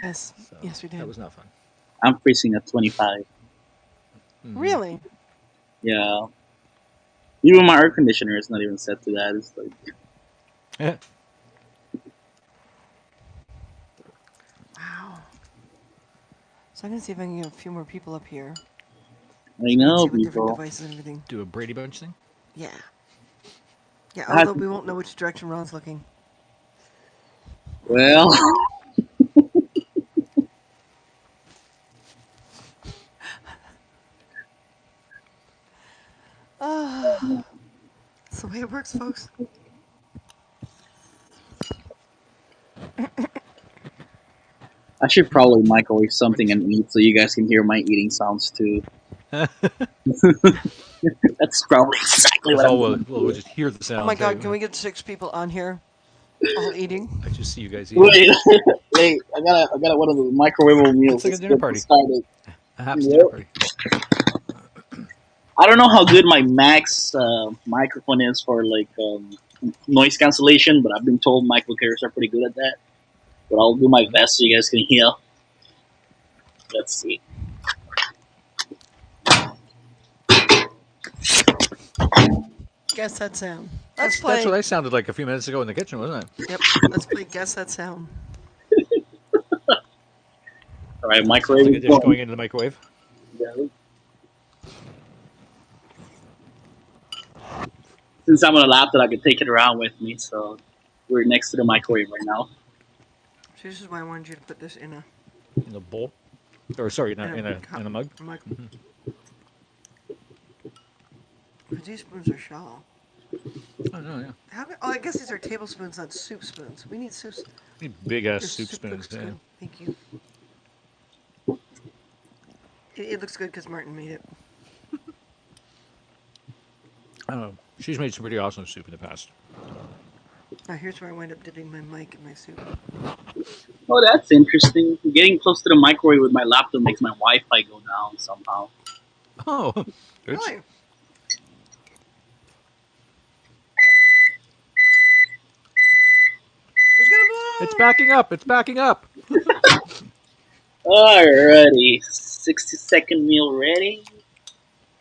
Yes. so Yes, we that did. was not fun. I'm freezing at 25. Mm-hmm. Really? Yeah. Even my air conditioner is not even set to that. It's like, Wow. So I'm gonna see if I can get a few more people up here, I so we can know, see what different people. devices and everything. Do a Brady Bunch thing. Yeah. Yeah. I had Although to, we won't know which direction Ron's looking. well, Ah. That's the way it works, folks. I should probably microwave something and eat so you guys can hear my eating sounds too. That's probably exactly That's what I'm all. going to We'll do. just hear the Oh my sound God! Can too. we get 6 people on here, all eating? I just see you guys eating. Wait, wait! I got one of those microwavable meals. It's like a Let's dinner get party, this started. a Happ's dinner Yep. party. I don't know how good my Max microphone is for like noise cancellation, but I've been told microcarriers are pretty good at that. But I'll do my Mm-hmm. best so you guys can hear. Let's see. Guess that sound. Let's That's what play. I sounded like a few minutes ago in the kitchen, wasn't it? Yep. Let's play. Guess that sound. All right, Sounds microwave like a is dish going. going into the microwave. Yeah. Since I'm on a laptop, I can take it around with me. So we're next to the microwave right now. So this is why I wanted you to put this in a In a bowl, or sorry, in a cup. in a mug. I'm like, Mm-hmm. but these spoons are shallow. Oh no, yeah. Oh, I guess these are tablespoons, not soup spoons. We need soups. Need big ass Your soup soup looks spoons. Yeah. good. Thank you. It looks good because Martin made it. I don't know. She's made some pretty awesome soup in the past. Now here's where I wind up dipping my mic in my soup. Oh, that's interesting. Getting close to the microwave with my laptop makes my Wi-Fi go down somehow. Oh, oops. Really? It's gonna It's blow! backing up. It's backing up. Alrighty, 60-second meal ready.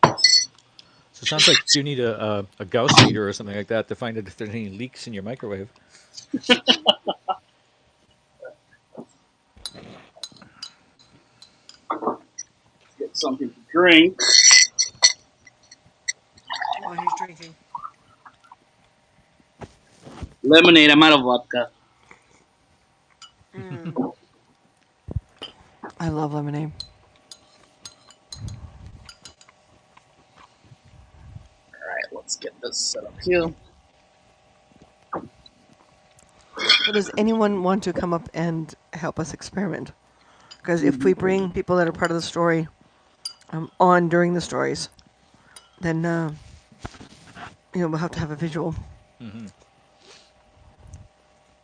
So it sounds like you need a Gauss meter or something like that to find out if there's any leaks in your microwave. Get something to drink. Oh, he's drinking. Lemonade. I'm out of vodka. I love lemonade. let's get this set up here. So does anyone want to come up and help us experiment? Because if we bring people that are part of the story on during the stories, then we'll have to have a visual, Mm-hmm.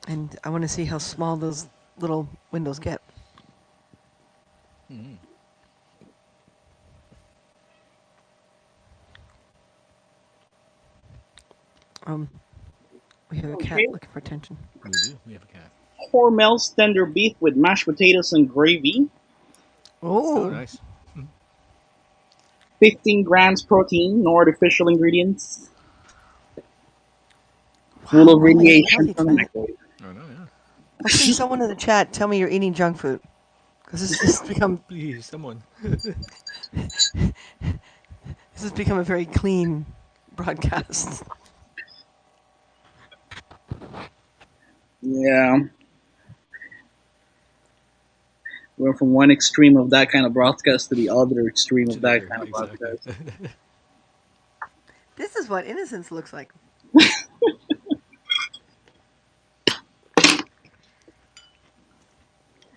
and I want to see how small those little windows get. Mm-hmm. Um, we have a cat Okay. looking for attention. We do. We have a cat. Hormel's tender beef with mashed potatoes and gravy. Oh, Oh, nice. 15 grams protein, no artificial ingredients. Full wow, of we're all eating radiation healthy from the tonight. microwave. Oh no, yeah. Oh, please, someone in the chat, tell me you're eating junk food, because Please, someone. this has become a very clean broadcast. Yeah, we're from one extreme of that kind of broadcast to the other extreme To of the that other, kind yeah, of exactly. broadcast. This is what innocence looks like.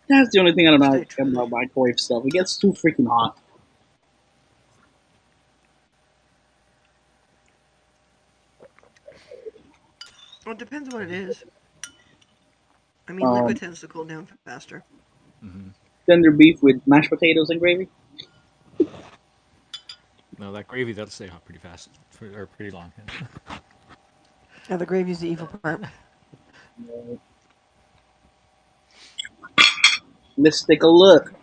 That's the only thing I don't Should I like try? about microwave stuff. It gets too freaking hot. Well, it depends on what it is. I mean, liquid Um, tends to cool down faster. Mm-hmm. Tender beef with mashed potatoes and gravy. No, that gravy that'll stay hot pretty fast or pretty long. Yeah. Yeah, the gravy's the evil part. Let's take a look.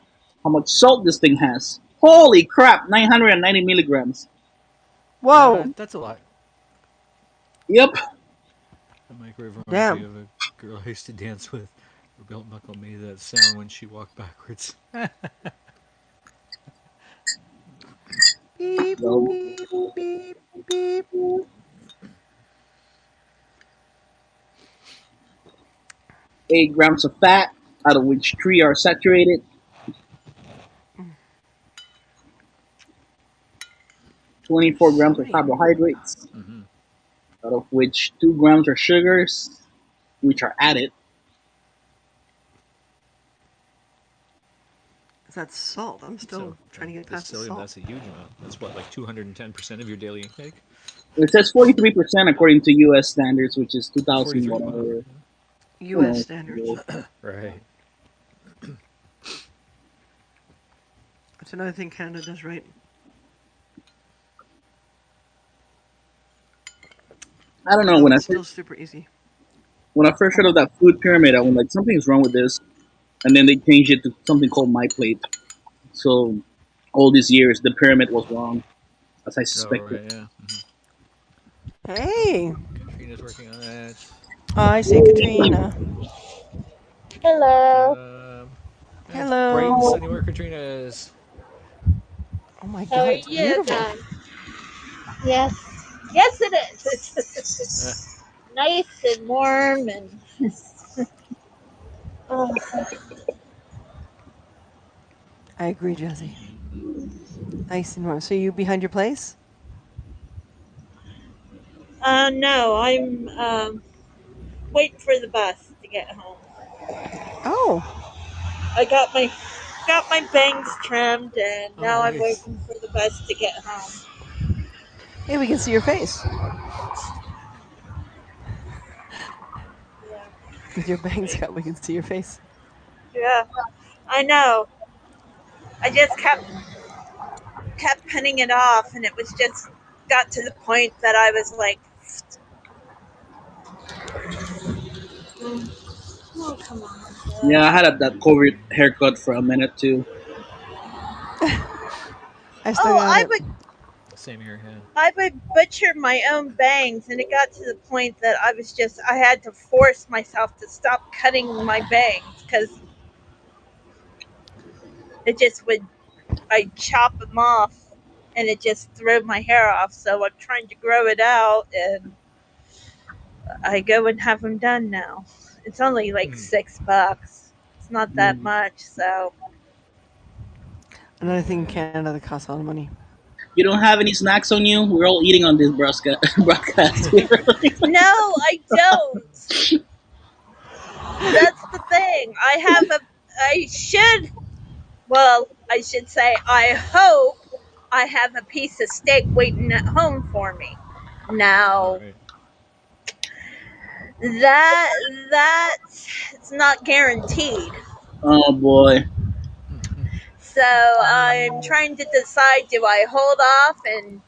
How much salt this thing has? Holy crap! 990 milligrams. Whoa! That's a lot. Yep. That microwave reminds me Damn. of a girl I used to dance with. Her belt buckle made that sound when she walked backwards. Beep, Well, beep, beep, beep. 8 grams of fat, out of which 3 are saturated. 24 grams of Sodium. carbohydrates, Mm-hmm. out of which 2 grams are sugars, which are added. That's salt. I'm still So trying to get the past the sodium, salt. that's a huge amount. That's what, like 210% of your daily intake? It says 43% according to U.S. standards, which is 2,000 43. Wow. whatever. You U.S. standards. know, Right. That's another thing Canada does right. I don't know. Although it's still super easy. When I first heard of that food pyramid, I was like, something's wrong with this. And then they changed it to something called My Plate. So all these years, the pyramid was wrong, as I Oh, suspected. right, yeah. Mm-hmm. Hey! Katrina's working on that. Oh, I see Katrina. Hello. It's bright and Hello. sunny where Katrina is. Oh my How are god, it's you, beautiful. John? Yes. Yes, it Uh, is. Nice and warm and. Oh. I agree, Jesse. Nice and warm. So you behind your place? No, I'm waiting for the bus to get home. Oh, I got my bangs trimmed, and oh, now I'm nice. waiting for the bus to get home. hey, we can see your face. Yeah. With your bangs cut, we can see your face. Yeah. I know. I just kept pinning it off, and it was just got to the point that I was like, "Oh, come on, Yeah, I bud." had that COVID haircut for a minute too. I still Oh, got it. Same here, yeah. I would butcher my own bangs, and it got to the point that I had to force myself to stop cutting my bangs because it just would, I chop them off and it just threw my hair off. So I'm trying to grow it out, and I go and have them done now. It's only like Mm. $6. It's not that Mm. much. So Another thing in Yeah. Canada that costs a lot of money. You don't have any snacks on you? We're all eating on this broadcast here. No, I don't. That's the thing. I should, well, I should say, I hope I have a piece of steak waiting at home for me. All Now, right. that, that's, it's not guaranteed. Oh boy. So I'm trying to decide, do I hold off and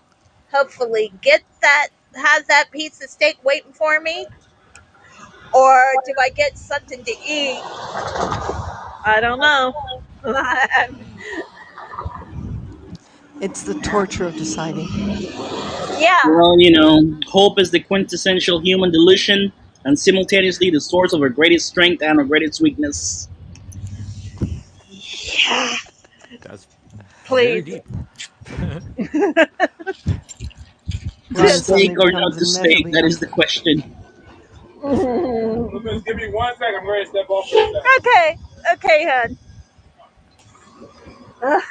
hopefully get that, have that piece of steak waiting for me? Or do I get something to eat? I don't know. It's the torture of deciding. Yeah. Well, hope is the quintessential human delusion and simultaneously the source of our greatest strength and our greatest weakness. Yeah. That's very Please. deep. To Wanting Just steak something or becomes not to steak, immeasurably that is the harder. question. Give me 1 second. I'm ready to step off for a second. okay. Okay, hun. Ugh,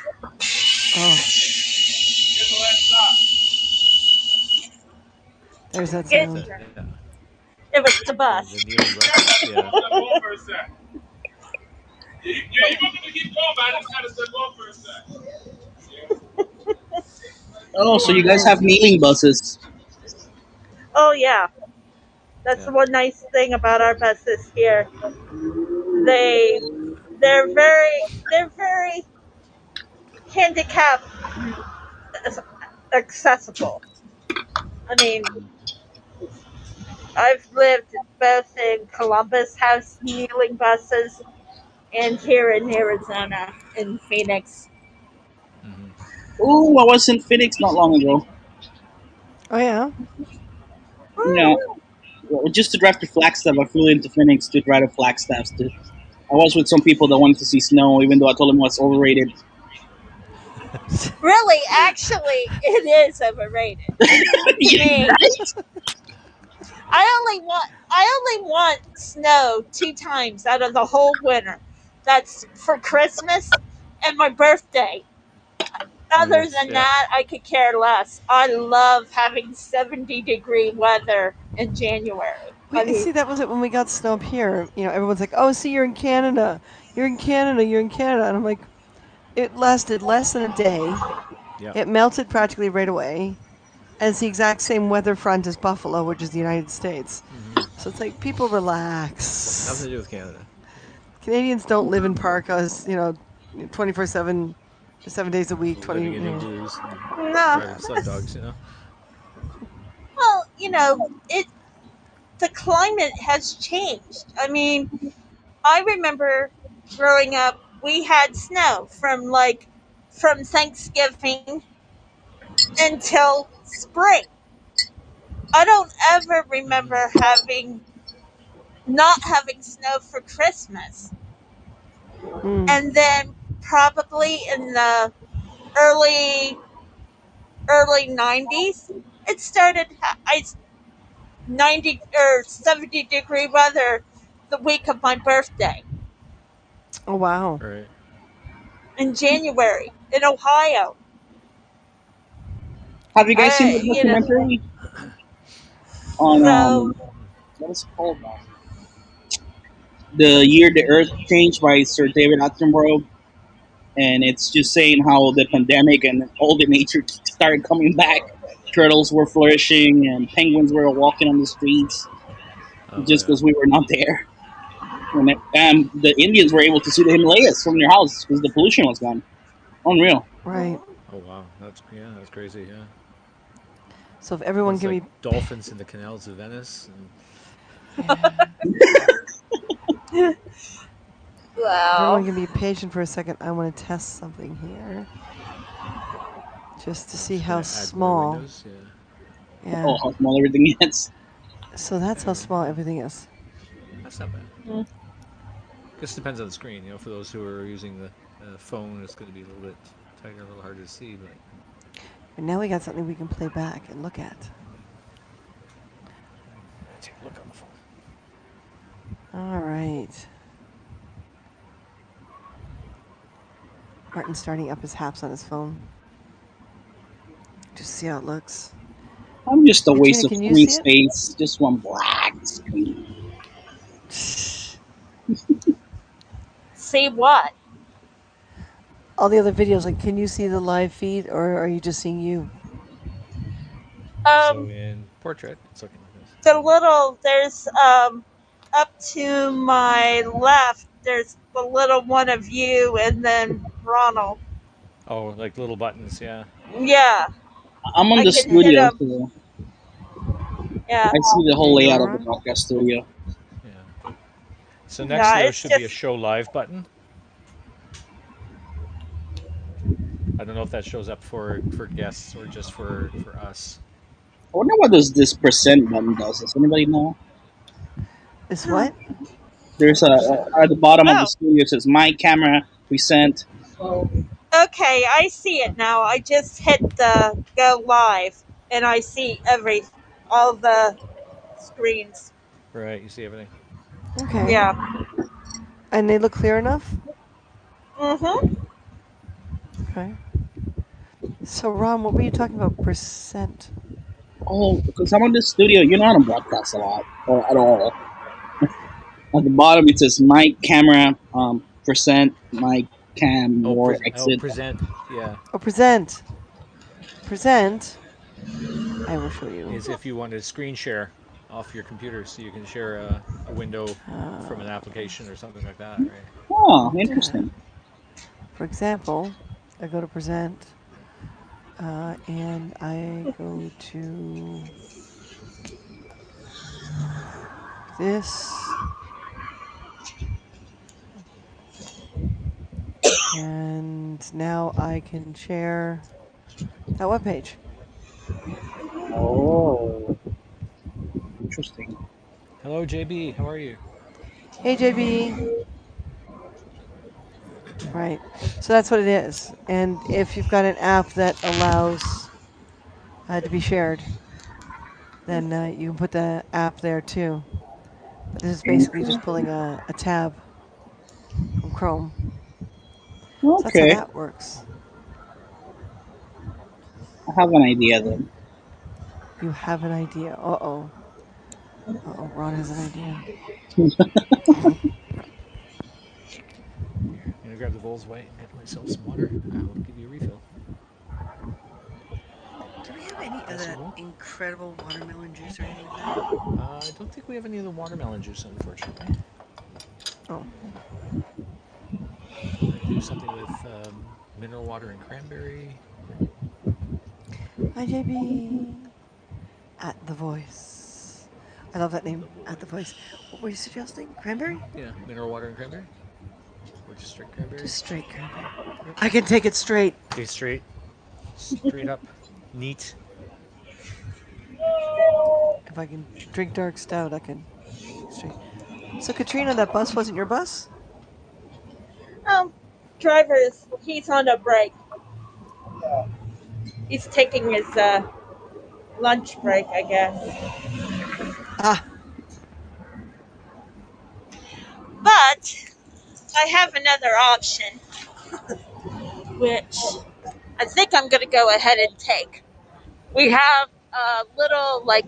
Oh, Here's the last stop. there's that get, That's sound. it. Yeah. it was the The bus. kneeling bus. Yeah. Step off for a second. You're welcome to keep going, but I just gotta step off for a second. Yeah. Oh, so you guys Oh, have kneeling buses. Oh yeah, that's Yeah. the one nice thing about our buses here. They they're very handicap accessible. I mean, I've lived both in Columbus House kneeling buses and here in Arizona in Phoenix. Hmm. Oh, I was in Phoenix not long ago. oh yeah. Yeah, well, just to drive to Flagstaff. I flew into Phoenix to drive to Flagstaff. I was with some people that wanted to see snow, even though I told them it was overrated. Really, actually, it is overrated. To Yeah, me, right? I only want snow 2 times out of the whole winter. That's for Christmas and my birthday. Other Nice. than Yeah. that, I could care less. I love having 70-degree weather in January. I We mean, see that was it when we got snow up here. Everyone's like, "Oh, see, you're in Canada. You're in Canada. You're in Canada." And I'm like, it lasted less than a day. Yeah. It melted practically right away. And it's the exact same weather front as Buffalo, which is the United States. Hmm. So it's like, people Nothing relax. to do with Canada. Canadians don't live in parkas, 24/7, 7 days a week, 20. Living in igloos and no. driving sled dogs. You know. Well, it the climate has changed. I mean, I remember growing up, we had snow from Thanksgiving until spring. I don't ever Hmm. remember having not having snow for Christmas. Mm. And then probably in the early early 90s, it started I 90 or 70-degree weather the week of my birthday Oh, wow. Right. in January in Ohio. Have you guys seen I the you know documentary on so what is it called? The Year the Earth Changed by Sir David Attenborough, and it's just saying how the pandemic and all the nature started coming back. Turtles were flourishing, and penguins were walking on the streets Oh just yeah. because we were not there. And the Indians were able to see the Himalayas from their house because the pollution was gone. Unreal. Right. Oh wow. That's crazy. Yeah. So if everyone There's can like be, dolphins in the canals of Venice, and yeah, if wow. everyone can be patient for a second, I want to test something here, just to see just how gonna add more small. windows. Yeah. Oh, Yeah. how small everything is. So that's how There. small everything is. That's not bad. Guess it depends on the screen. For those who are using the phone, it's going to be a little bit tighter, a little harder to see. But And now we got something we can play back and look at. take a look on the phone. All right. Martin's starting up his Haps on his phone. just see how it looks. I'm just a waste Katrina, of can you screen see it? space. Just one black screen. See what? All the other videos, like, can you see the live feed or are you just seeing you? So Um, in portrait, it's looking like this. there's up to my left. There's the little one of you, and then Ronald. Oh, like little buttons, yeah. Yeah, I'm on I the can hit Okay. studio, him. so Yeah, I see the There whole you layout are, of the Ron. podcast studio. Yeah. So next yeah. there It's should be a just show live button. I don't know if that shows up for guests or just for us. I wonder what does this percent button does. Does anybody know? This what? There's Percent. at the bottom of the oh, studio it says my camera present. okay. I see it now. I just hit the go live, and I see all the screens. Right, you see everything. Okay. Yeah. And they look clear enough? Mhm. Okay. So, Ron, what were you talking about? Percent. Oh, because I'm on the studio. You know I don't broadcast a lot or at all. At the bottom it says my camera percent my cam more exit. present. Yeah, Oh, present. Present. I will show you. is if you want to screen share off your computer, so you can share a window from an application or something like that, right? Oh, Yeah. interesting. For example, I go to present and I go to this, and now I can share that web page. Oh, interesting. Hello, JB. How are you? Hey, JB. Right. So that's what it is. And if you've got an app that allows to be shared, then you can put the app there too. But this is basically just pulling a tab from Chrome. So that's how Okay, that works. I have an idea then. You have an idea. Uh oh. Uh oh. Ron has an idea. Here, I'm gonna grab the bowls away and get myself some water. I will give you a refill. Do we have any of Pass you a that bowl. incredible watermelon juice or anything like that? I don't think we have any of the watermelon juice, unfortunately. Oh. I could do something with mineral water and cranberry. Hi, JB. At the Voice. I love that name. At the Voice. What were you suggesting? Cranberry? Yeah, mineral water and cranberry, or just straight cranberry. Just straight cranberry. Yep. I can take it straight. Okay, straight up, neat. If I can drink dark stout, I can straight. So, Katrina, that bus wasn't your bus? Um, driver's he's on a break. He's taking his lunch break, I guess. Ah, But I have another option, which I think I'm gonna go ahead and take. We have little like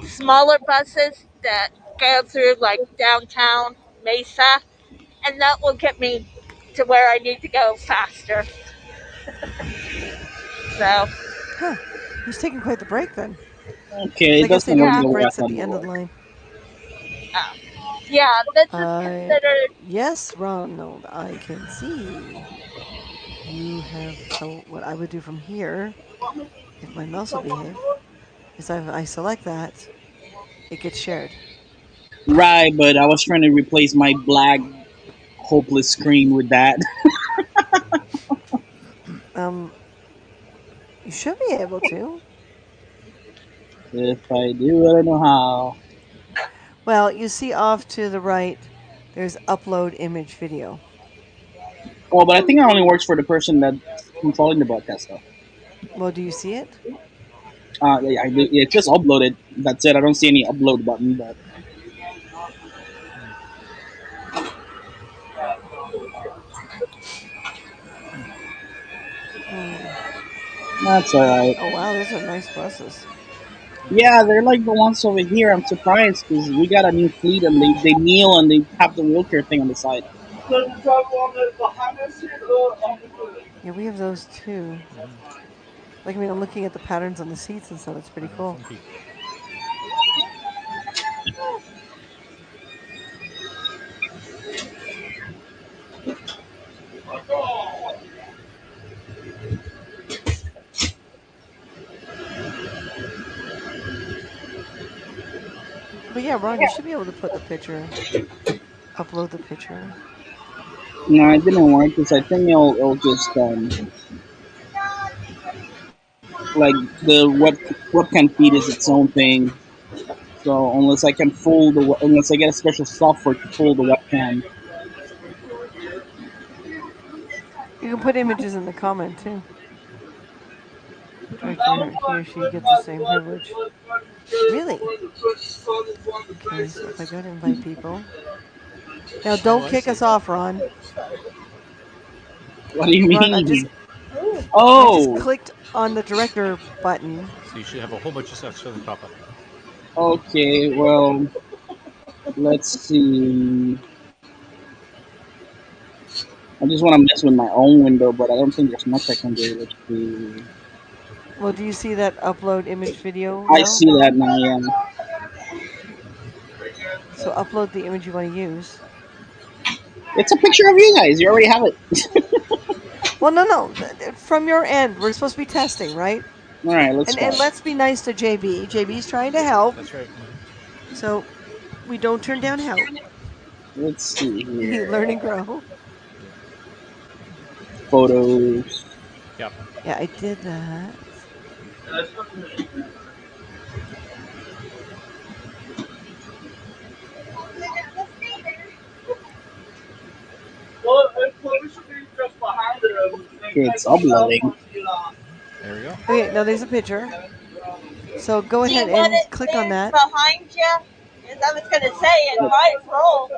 smaller buses that go through like downtown Mesa, and that will get me to where I need to go faster. So, huh. He's taking quite the break then. Okay, Because I it guess they doesn't work don't yeah, the give way I breaks at thought the it end of the would. line. uh, yeah, this is considered. Yes, Ronald, I can see. You have. So, what I would do from here, if my mouse will behave, is I select that, it gets shared. Right, but I was trying to replace my black hopeless screen with that. Um, you should be able to. If I do, I don't know how. Well, you see off to the right, there's upload image video. Oh, but I think it only works for the person that's controlling the broadcast stuff. Well, do you see it? Yeah, I do. Yeah, it's just uploaded. That's it. I don't see any upload button, but Hmm. Hmm. That's all right. Oh wow, those are nice buses. Yeah, they're like the ones over here. I'm surprised because we got a new fleet and they kneel and they have the wheelchair thing on the side. Yeah, we have those too. Like I mean, I'm looking at the patterns on the seats and stuff. It's pretty cool. Funky. But yeah, Ron, you should be able to put the picture, upload the picture. No, it didn't work because I think it'll just like the webcam feed is its own thing. So unless I get a special software to fold the webcam. You can put images in the comment too. Director, he or she gets the same privilege. Really? Okay, so if I go to invite people. Now Oh, don't I kick see. us off, Ron. What do you Ron, mean? I just Oh, clicked on the director button. So you should have a whole bunch of stuff suddenly pop up. okay. Well, let's see. I just want to mess with my own window, but I don't think there's much I can do. Let's see. Well, do you see that upload image video I now? see that now. Yeah, So upload the image you want to use. it's a picture of you guys. You already have it. Well, no. From your end, we're supposed to be testing, right? All right, let's And start. let's be nice to JB. JB's trying to help, That's right. so we don't turn down help. Let's see Learn here. and grow. Yeah. Photos. Yep. Yeah, I did that. Okay, it's uploading. There we go. Okay, now there's a picture. So go Do you ahead want and it click on there that. behind you? As I was gonna say, it might roll.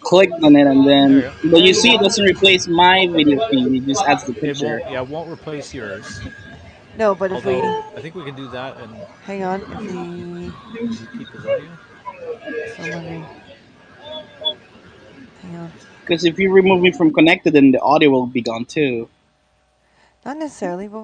Clicked on it and There we then, go. but There you you see, it go. doesn't replace my video feed. It just adds the It picture. won't. Yeah, it won't replace yours. No, but if Although we I think we can do that and hang on, if we mute people's audio. so I'm wondering, hang on. Because if you remove me from connected, then the audio will be gone too. Not necessarily, but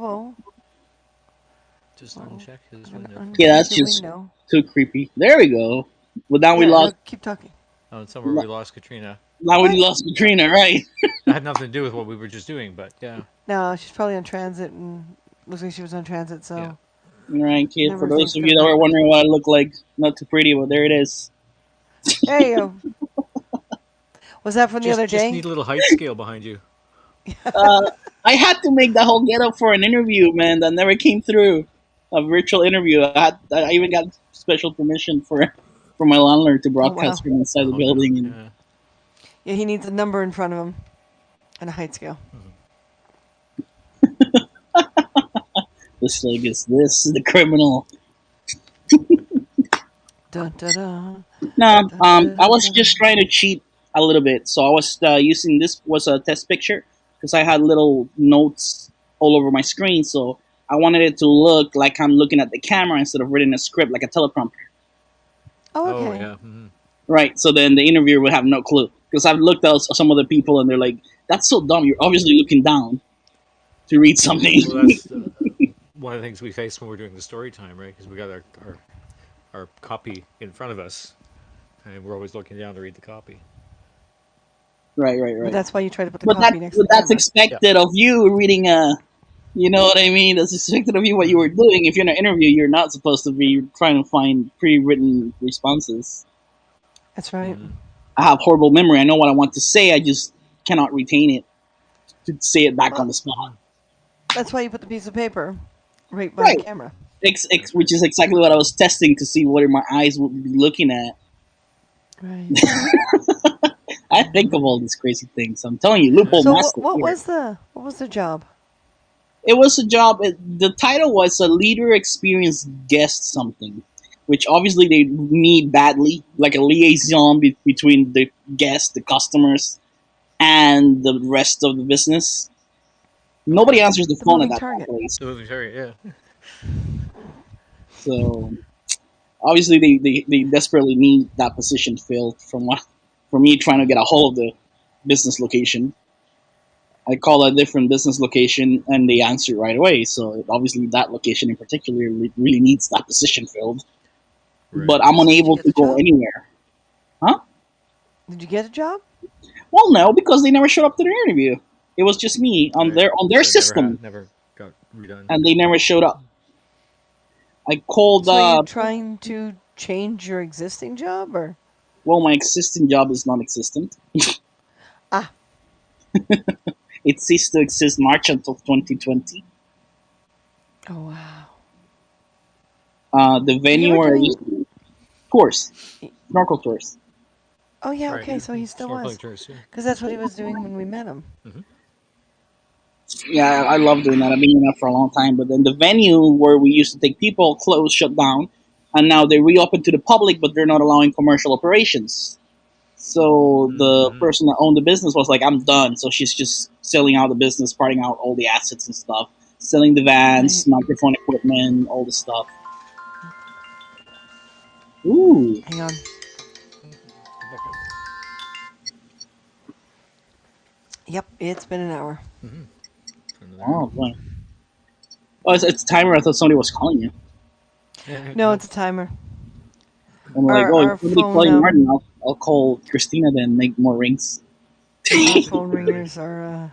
Just well, uncheck his I'm gonna window for a Yeah, uncheck second. that's your just window. too creepy. There we go. But now we Yeah, lost. no, keep talking. Oh, and somewhere we lost Katrina. Now we What? lost Katrina, right? That had nothing to do with what we were just doing, but yeah, No, she's probably on transit and looks like she was on transit, yeah. so All right, kid. For number of those things of could you have that were happened. wondering what I look like, not too pretty, but there it is. There you go. Was that from the other Just day? need a little height scale behind you. Uh, I had to make that whole get up for an interview, man. That never came through. A virtual interview. I even got special permission for my landlord to Oh broadcast wow. from inside the Oh no. building. And Yeah. Yeah, he needs a number in front of him and a height scale. this like is this the criminal? Dun dun dun. No, Dun dun I dun was dun. just trying to cheat a little bit. So I was using this was a test picture because I had little notes all over my screen. So I wanted it to look like I'm looking at the camera instead of reading a script like a teleprompter. Oh, Oh okay. yeah. Right. So then the interviewer would have no clue because I've looked at some other people and they're like, "That's so dumb. You're obviously looking down to read something." Well, that's one of the things we face when we're doing the story time, right? Because we got our copy in front of us, and we're always looking down to read the copy. right. Right. But Right. that's why you try to put the copy next to But the that's camera. Yeah. expected of you reading a. You know what I mean? That's expected of you what you were doing. If you're in an interview, you're not supposed to be trying to find pre-written responses. That's right. Mm-hmm. I have horrible memory. I know what I want to say. I just cannot retain it to say it back on Well, the spot. that's why you put the piece of paper right by the Right. camera. Which is exactly what I was testing to see what my eyes would be looking at. Right. I think of all these crazy things. I'm telling you, loophole So master here. what was the job? It was a job. The title was a leader experience guest something, which obviously they need badly, like a liaison between the guests, the customers, and the rest of the business. Nobody answers the The phone at moving that target. place. The moving target, yeah. So obviously they desperately need that position filled from me trying to get a hold of the business location. I call a different business location and they answer right away. So obviously that location in particular really needs that position filled. Right. But I'm So did you unable get to the go job? anywhere. Huh? Did you get a job? Well, no, because they never showed up to the interview. It was just me on Right. their So it never system, never got redone. and they never showed up. I called. So are you trying to change your existing job or? Well, my existing job is non-existent. Ah, It ceased to exist March until 2020. oh wow. The So you venue were where I doing. used to tours, snorkel tours. Oh yeah, Right. okay. So he still Snorkeling was, tours, yeah. because that's what he was doing when we met him. Hmm. Yeah, I love doing that. I've been doing that for a long time. But then the venue where we used to take people closed, shut down, and now they reopened to the public, but they're not allowing commercial operations. So the Mm-hmm. person that owned the business was like, "I'm done." So she's just selling out the business, parting out all the assets and stuff, selling the Right. vans, microphone equipment, all the stuff. Ooh, Hang on. Go back up. Yep, it's been an hour. Mm-hmm. Another oh arrow. boy. Oh, it's a timer. I thought somebody was calling you. No, Nope. it's a timer. I'm like, Our oh, if our somebody phone calling Martin, I'll call Christina then make more rings. our phone ringers are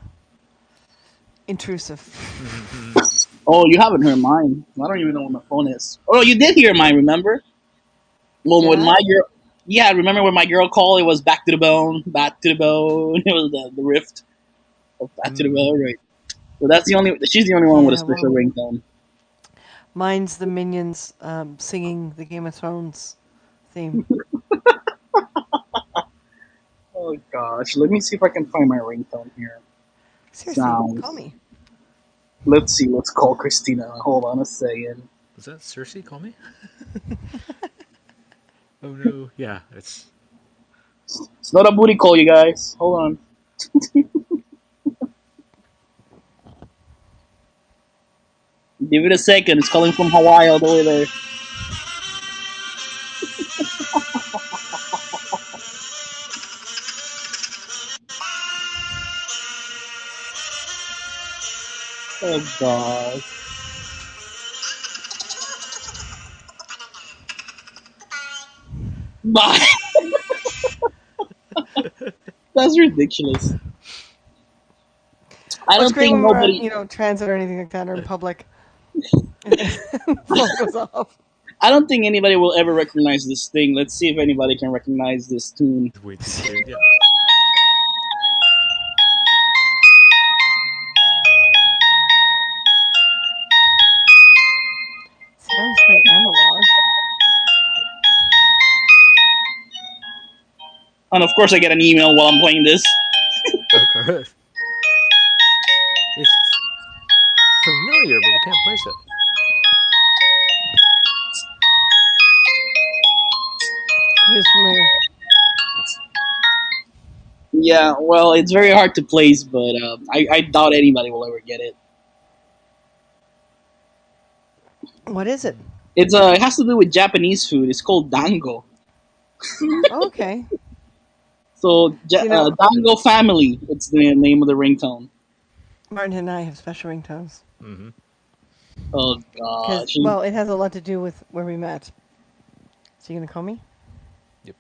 intrusive. Mm-hmm. Oh, you haven't heard mine. I don't even know what my phone is. Oh, you did hear mine, remember? Well, Did when my I? girl, yeah, remember when my girl called? It was back to the bone, back to the bone. It was the rift of back to the Mm-hmm. bone, right? So that's the only. She's the only one with a Yeah. special Well, ringtone. mine's the minions singing the Game of Thrones theme. Oh gosh, let me see if I can find my ringtone here. Seriously, call Sounds. me. Let's see. Let's call Christina. Hold on a second. Was that Cersei? Call me. Oh no. Yeah, it's. It's not a booty call, you guys. Hold on. Give it a second. It's calling from Hawaii all the way there. Oh gosh. Bye. That's ridiculous. I Well, it's don't great think when we're on, nobody. transit or anything like that, or in public. Phone goes off. I don't think anybody will ever recognize this thing. Let's see if anybody can recognize this tune. Way too cute. Yeah. Sounds very analog. And of course, I get an email while I'm playing this. Okay. It's familiar, but we can't place it. It is familiar. Yeah, well, it's very hard to place, but I doubt anybody will ever get it. What is it? It has to do with Japanese food. It's called dango. Okay. So You know, dango family. It's the name of the ringtone. Martin and I have special ringtones. Mm-hmm. Oh Because, gosh. well, it has a lot to do with where we met. So you gonna call me? Yep.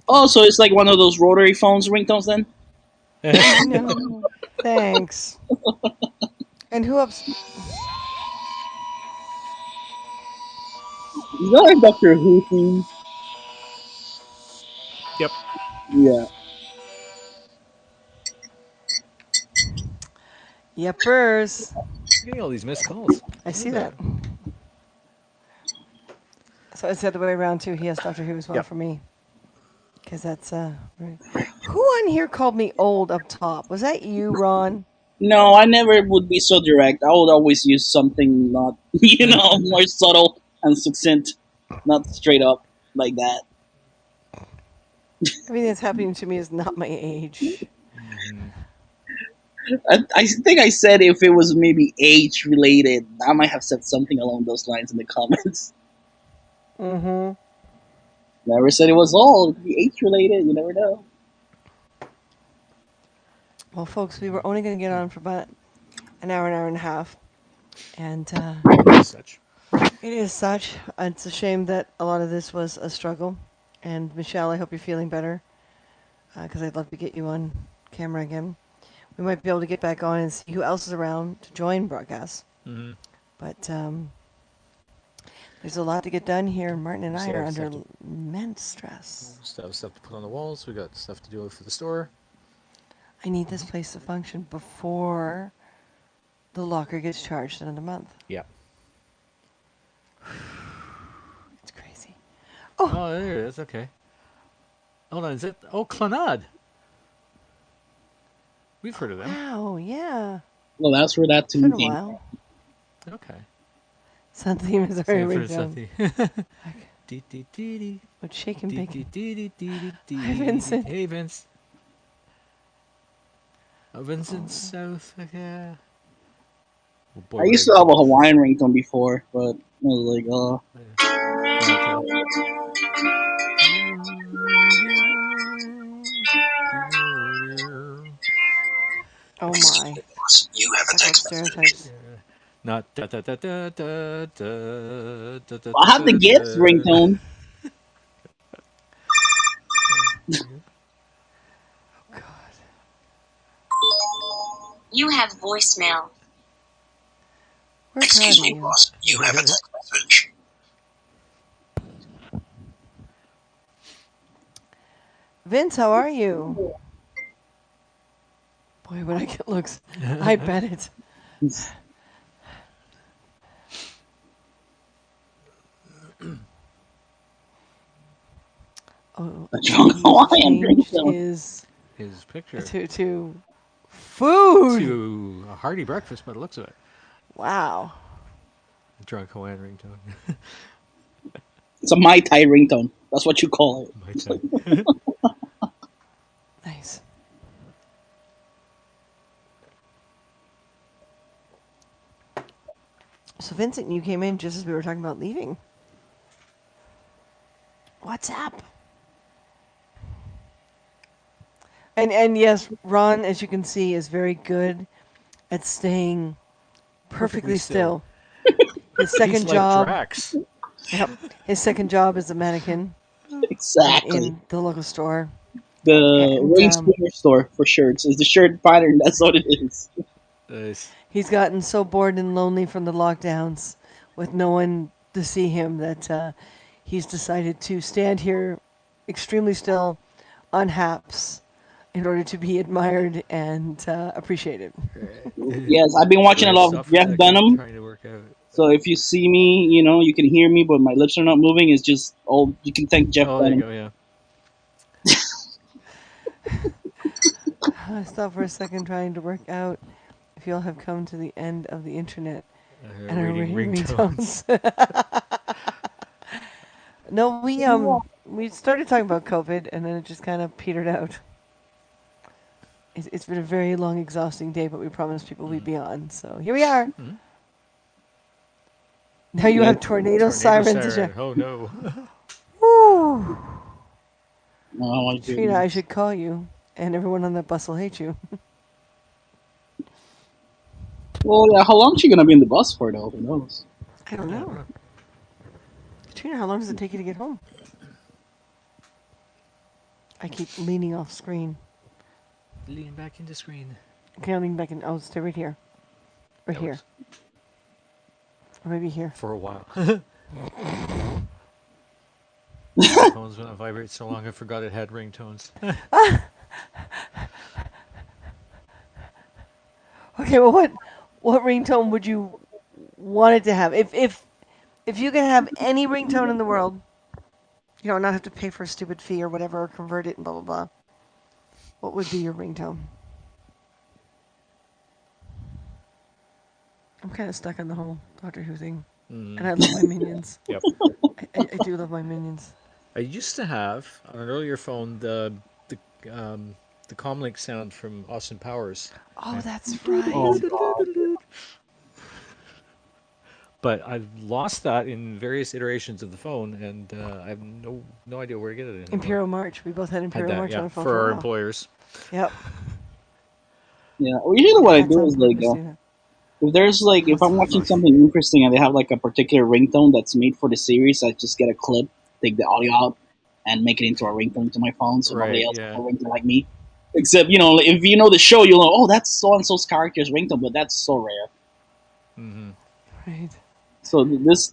Oh, so it's like one of those rotary phones ringtones then? No. Thanks. And who ups? Is that like Doctor Who theme? Yep. Yeah. Yepers. You're getting all these missed calls. I Look see at that. that. So it's the other way around too. He has Doctor Who as well Yep. for me. Because that's right. Who on here called me old up top? Was that you, Ron? No, I never would be so direct. I would always use something not, more subtle and succinct, not straight up like that. Everything that's happening to me is not my age. Mm-hmm. I think I said if it was maybe age related, I might have said something along those lines in the comments. Mm-hmm. Never said it was all. It could be age related. You never know. Well, folks, we were only going to get on for about an hour and a half, and It is such. it is such. It's a shame that a lot of this was a struggle. And Michelle, I hope you're feeling better, because I'd love to get you on camera again. We might be able to get back on and see who else is around to join broadcasts. Mm-hmm. But there's a lot to get done here. Martin and We I still are have under stuff to immense stress. still have stuff to put on the walls. We got stuff to do for the store. I need this place to function before the locker gets charged another month. Yeah. It's crazy. Oh, Oh, there it is. Okay. Hold on. Is it? Oh, Clonard. We've heard of them. wow, yeah. Well, that's where that It's been tune a came while. Okay. Something is Same already for ringtone. Sethy. Okay. Dee dee dee dee. With shake and Dee bacon. dee dee dee dee dee Hi, dee. Vincent. Hey, Vince. Oh, Oh, Vincent South. Okay. Oh boy, I we used gotta to get have a to this. Hawaiian ringtone before, but I was like, oh, Yeah. Okay. oh my. you have a Sexual text message. stereotypes. Not da da da da da da da da I have the da Gibbs da. ringtone. Oh, God. You have voicemail. We're proud Excuse of me, you. boss. You have a text message. Vince, how are you? Boy, when I get looks, I bet it. Oh, A drunk he's Hawaiian changed ringtone. his His picture to food. to a hearty breakfast by the looks of it. Wow. Drunk Hawaiian ringtone. It's a Mai Tai ringtone. That's what you call it. My time. Nice. So Vincent, you came in just as we were talking about leaving. What's up? And yes, Ron, as you can see, is very good at staying Perfectly perfectly still. still. His He's second like job, Drax. yep, his second job is a mannequin Exactly. in the local store. The And Wayne Springer store for shirts. It's the shirt pattern. That's what it is. Nice. he's gotten so bored and lonely from the lockdowns with no one to see him that he's decided to stand here extremely still on Haps in order to be admired and appreciated. Yes, I've been So watching a he's lot of Jeff suffering and Dunham. trying to work out. So if you see me, you can hear me, but my lips are not moving. It's just you can thank Jeff Oh, there you Dunham. go. Yeah. I stopped for a second trying to work out if you'll have come to the end of the internet and are Reading rating ringtones. ringtones. No, we started talking about COVID and then it just kind of petered out. It's been a very long, exhausting day, but we promised people we'd be on, so here we are. Hmm? Now you Yeah. have tornado Tornado sirens. siren. Oh no. Woo! No, I want to Trina, do I should call you, and everyone on that bus will hate you. Well, yeah. How long is she gonna be in the bus for, though? Who knows? I don't I don't know. know. Trina, how long does it take you to get home? I keep leaning off screen. Lean back into screen. Okay, I'll lean back and I'll stay right here. Or That here. works. Or maybe here. For a while. My phone's been on vibrate so long I forgot it had ringtones. Okay, well what ringtone would you want it to have? If you could have any ringtone in the world, not have to pay for a stupid fee or whatever, or convert it and blah blah blah. What would be your ringtone? I'm kind of stuck on the whole Doctor Who thing, and I love my minions. Yep. I do love my minions. I used to have on an earlier phone the the comlink sound from Austin Powers. Oh, Yeah. that's Oh right. god. But I've lost that in various iterations of the phone, and I have no idea where to get it anymore. Imperial March. We both had Had Imperial that, March on yeah, our phone for for a our while. employers. Yep. Yeah. Well, usually what I That's do on is like purpose, you know. if there's like if That's I'm watching something interesting and they have like a particular ringtone that's made for the series, I just get a clip, take the audio out, and make it into a ringtone to my phone, so nobody Right, else yeah. has a ringtone like me. Except if you know the show, you'll know. Oh, that's so and so's character's ringtone, but that's so rare. Hmm. right. So this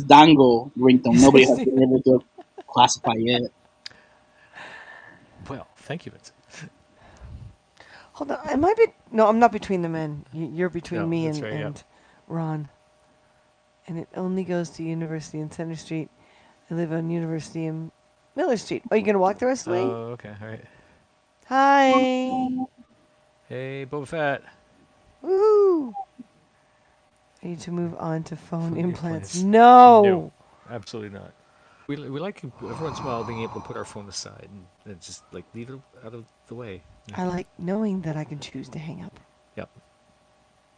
Dango ringtone, nobody has been able to classify yet. Well, thank you, Vincent. Hold on. I might be. No, I'm not between the men. You're between No, me that's right, yep. and Ron. And it only goes to University and Center Street. I live on University and Miller Street. Are you going to walk the rest of the way? Oh, okay, all right. Hi. Hey, Boba Fett. Woohoo. I need to move on to phone Phone implants. implants. No, No. absolutely not. We like every once in a while being able to put our phone aside and just like leave it out of the way. Yeah. I like knowing that I can choose to hang up. Yep.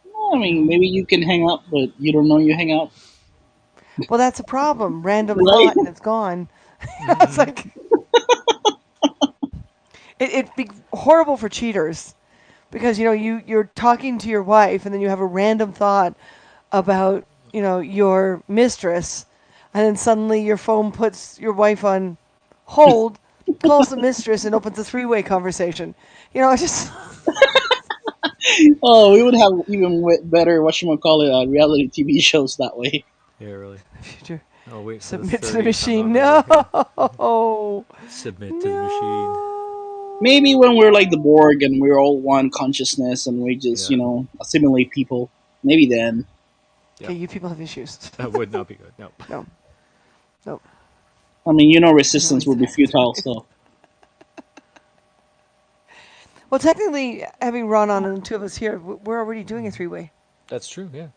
I You mean, know? maybe you can hang up, but you don't know you hang up, Well, that's a problem. Random right? thought and it's gone. It's Hmm. like it'd be horrible for cheaters because you're talking to your wife and then you have a random thought about your mistress, and then suddenly your phone puts your wife on hold, calls the mistress, and opens a three-way conversation. It's just Oh, we would have even better whatchamacallit reality TV shows that way. Yeah, really. future. I'll wait for the Submit to the 30 to come machine. out later. No, Yeah. Submit to the machine. Maybe when we're like the No. Borg and we're all one consciousness and we just, Yeah. assimilate people. Maybe then. Okay, Yep. you people have issues. That would not be good. No. No, no. I mean, I know resistance would be futile, exactly. so. Well, technically, having Ron on and the two of us here, we're already doing a three-way. That's true, yeah.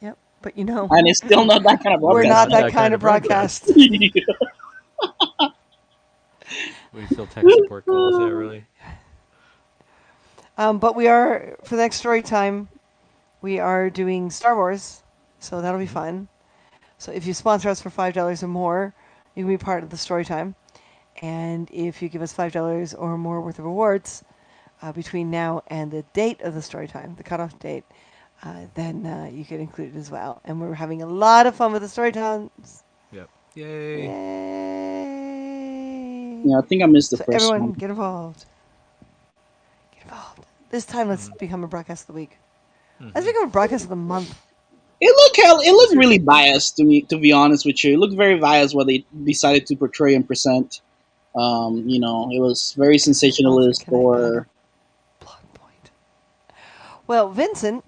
Yep. But And it's still not that kind of we're We're not broadcast. not that that kind kind of of broadcast. broadcast. We still tech support calls, yeah, really. But we are, for the next story time, we are doing Star Wars, so that'll be Hmm. fun. So if you sponsor us for $5 or more, you can be part of the story time. And if you give us $5 or more worth of rewards between now and the date of the story time, the cutoff date, then you get included as well. And we're having a lot of fun with the story times. Yep. Yay. Yay! Yeah, I think I missed the So first everyone, one. get involved. Get involved. This time, let's Hmm. become a broadcast of the week. Let's Hmm. become a broadcast of the month. It That's looked true. really biased to me, to be honest with you. It looked very biased what they decided to portray and present. It was very Sponsor, sensationalist can I add a or plot point? Well, Vincent,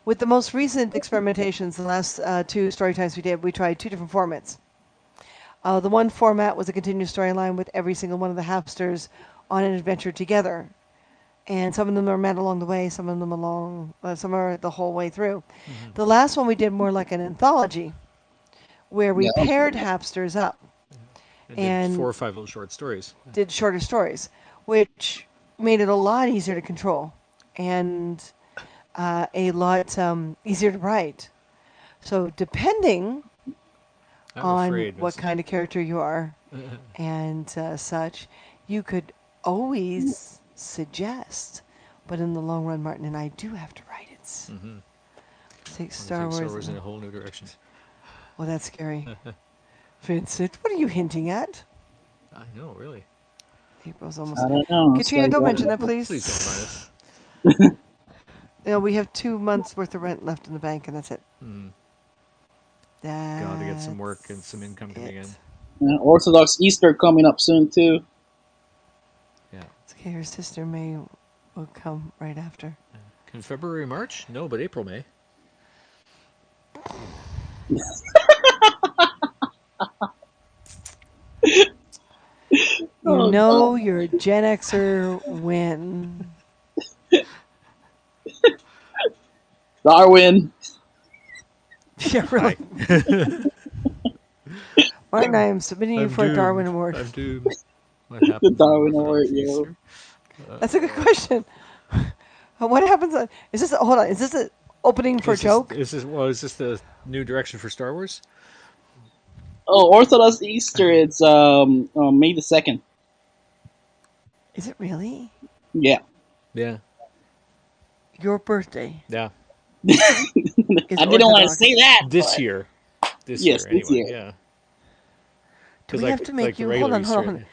with the most recent experimentations, the last two story times we did, we tried two different formats. The one format was a continuous storyline with every single one of the Happsters on an adventure together. And some of them are met along the way, some of them some are the whole way through. Hmm. The last one we did more like an anthology, where we yeah. paired Hapsters up And did four and or five little short stories. did shorter stories, which made it a lot easier to control and a lot easier to write. So, depending I'm on afraid, what Vincent. kind of character you are and such, you could always suggest. But in the long run, Martin and I do have to write it. Hmm. Take Want to Star take Star Wars. Wars in a whole new direction. Well, that's scary. Vincent, what are you hinting at? I know, really. April's I almost. don't know. It's Katrina, like don't mention that, Please don't mind please. us. We have 2 months worth of rent left in the bank, and that's it. Hmm. Got to get some work and some That's income coming in. it. Orthodox Easter coming up soon too. Yeah. It's okay. Her sister May will come right after. Can February, March? No, but April, May. You Oh God, know you're a Gen Xer when. Darwin. Yeah, really. Hi. Martin, I am submitting you I'm for a Darwin doomed. Award. I'm doomed. What The happens on Darwin Award, Orthodox yo. Easter? That's a good question. What happens? Is this hold on? Is this an opening for a joke? Is this the new direction for Star Wars? Oh, Orthodox Easter. It's May the 2nd. Is it really Yeah. Yeah, your birthday? yeah. Is I didn't want to Orthodox? say that, This but year, this yes, year this anyway. year. Yeah, Do because we have to like make the you? Hold regular on, hold on, Easter. hold on.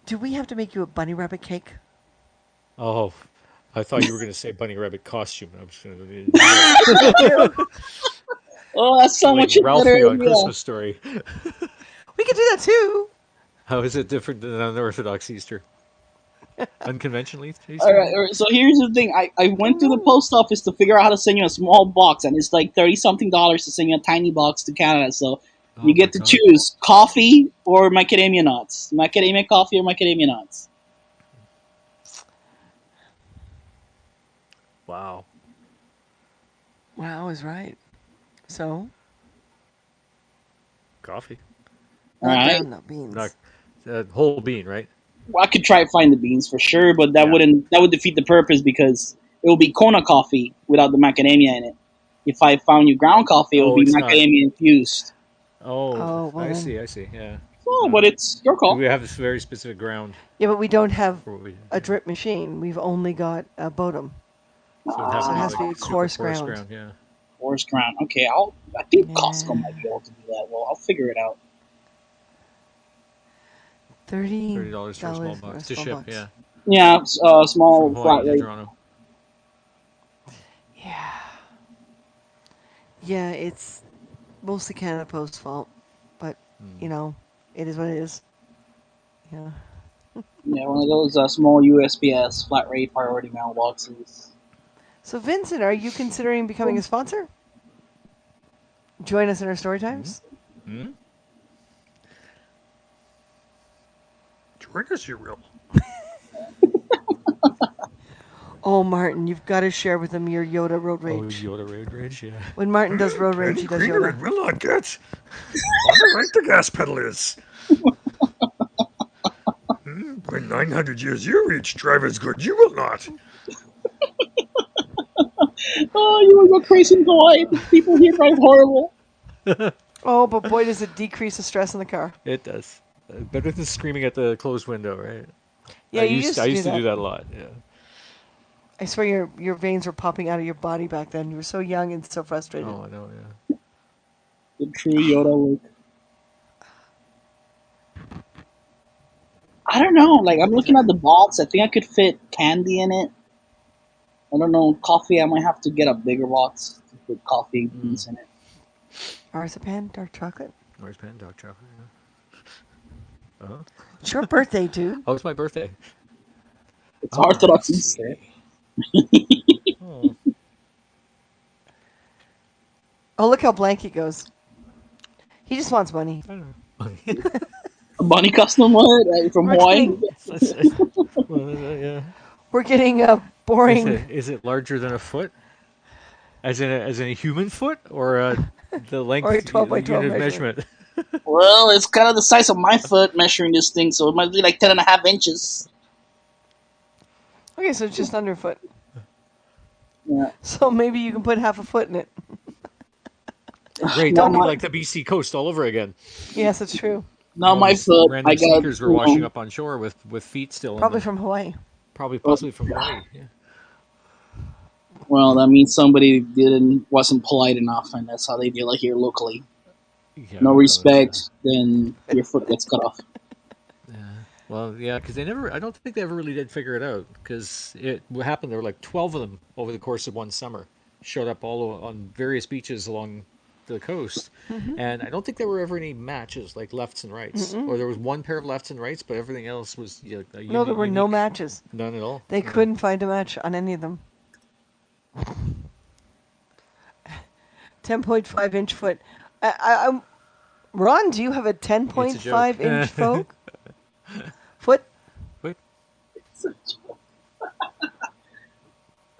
Do we have to make you a bunny rabbit cake? Oh, I thought you were going to say bunny rabbit costume. I was going to no, That too. Oh, that's so like much better. Ralphie on Yeah. Christmas Story. We could do that too. How is it different than an Orthodox Easter? Unconventional All Easter? right, all right. So here's the thing. I Oh went to the no. post office to figure out how to send you a small box, and it's like 30 something dollars to send you a tiny box to Canada. So you Oh my get to god! choose coffee or macadamia nuts, macadamia coffee or macadamia nuts. Wow. Wow is right. So Coffee. All not right. ground nut Not beans. whole bean, right? Well, I could try to find the beans for sure, but Yeah. that would defeat the purpose because it would be Kona coffee without the macadamia in it. If I found you ground coffee, it would Oh, be it's not. macadamia infused. Oh, Oh well I then. see. I see. Yeah. Oh, Uh, but it's your call. we have this very specific ground Yeah, but we don't have for what we. a Yeah. drip machine. We've only got a Bodum, So it has so to it be has to like be super coarse porous ground. ground. Yeah. Forest ground. Okay, I think Costco might Yeah, be able to do that. Well, I'll figure it out. $30 $30 for a small for a box to small ship. box. Yeah. Yeah, From small flat Hawaii to rate. Toronto. Yeah, yeah. It's mostly Canada Post's fault, but Hmm. you know, it is what it is. Yeah. Yeah, one of those small USPS flat rate priority mailboxes. So Vincent, are you considering becoming a sponsor? Join us in our story Hmm? times. Hmm? Join us, you will. Oh, Martin, you've got to share with them your Yoda road Oh, rage. Yoda Road Rage. Yeah. When Martin does road rage, he does Yoda. will not get. On the right the gas pedal is. When 900 years you reach, drive as good you will not. Oh, you will go crazy in Hawaii. The people here drive horrible. Oh, but boy, does it decrease the stress in the car. It does. Better than screaming at the closed window, right? Yeah, you used I to do used to do that. that a lot. Yeah. I swear your veins were popping out of your body back then. You were so young and so frustrated. Oh, I know. Yeah. The true Yoda look. I don't know. Like I'm looking at the box. I think I could fit candy in it. I don't know. Coffee. I might have to get a bigger box to put coffee Mm. beans in it. Marzipan, dark chocolate. Where's Pan Dog Chocolate? Yeah. Uh-huh. It's your birthday, dude. Oh, it's my birthday. It's Oh, I Orthodox Easter. see. Oh. Oh, look how blank he goes. He just wants money. I don't know. A bunny custom one from We're Hawaii. getting Well, yeah. we're getting Is boring. it larger than a foot? As in a human foot, or the Or a length 12 by 12 unit of measurement. measurement? Well, it's kind of the size of my foot measuring this thing, so it might be like 10.5 inches. Okay, so it's just under a foot. Yeah. So maybe you can put half a foot in it. Great, Not that'll be my, like the BC coast all over again. Yes, it's true. not All my these foot. I random got, sneakers were washing up on shore with feet still in Probably them. from Hawaii. Probably, possibly from Hawaii. Yeah. well, that means somebody wasn't polite enough, and that's how they deal it here locally. Yeah. No Well, respect, then your foot gets cut off. yeah. Well, yeah, because they never. I don't think they ever really did figure it out. Because what happened? There were like 12 of them over the course of one summer. Showed up on various beaches along the coast, and I don't think there were ever any matches like lefts and rights. Or there was one pair of lefts and rights, but everything else was a No, there were no unique. matches. None at all. They Yeah. couldn't find a match on any of them. 10.5-inch foot. I'm Ron, do you have a It's a joke. 10.5-inch foot? Wait,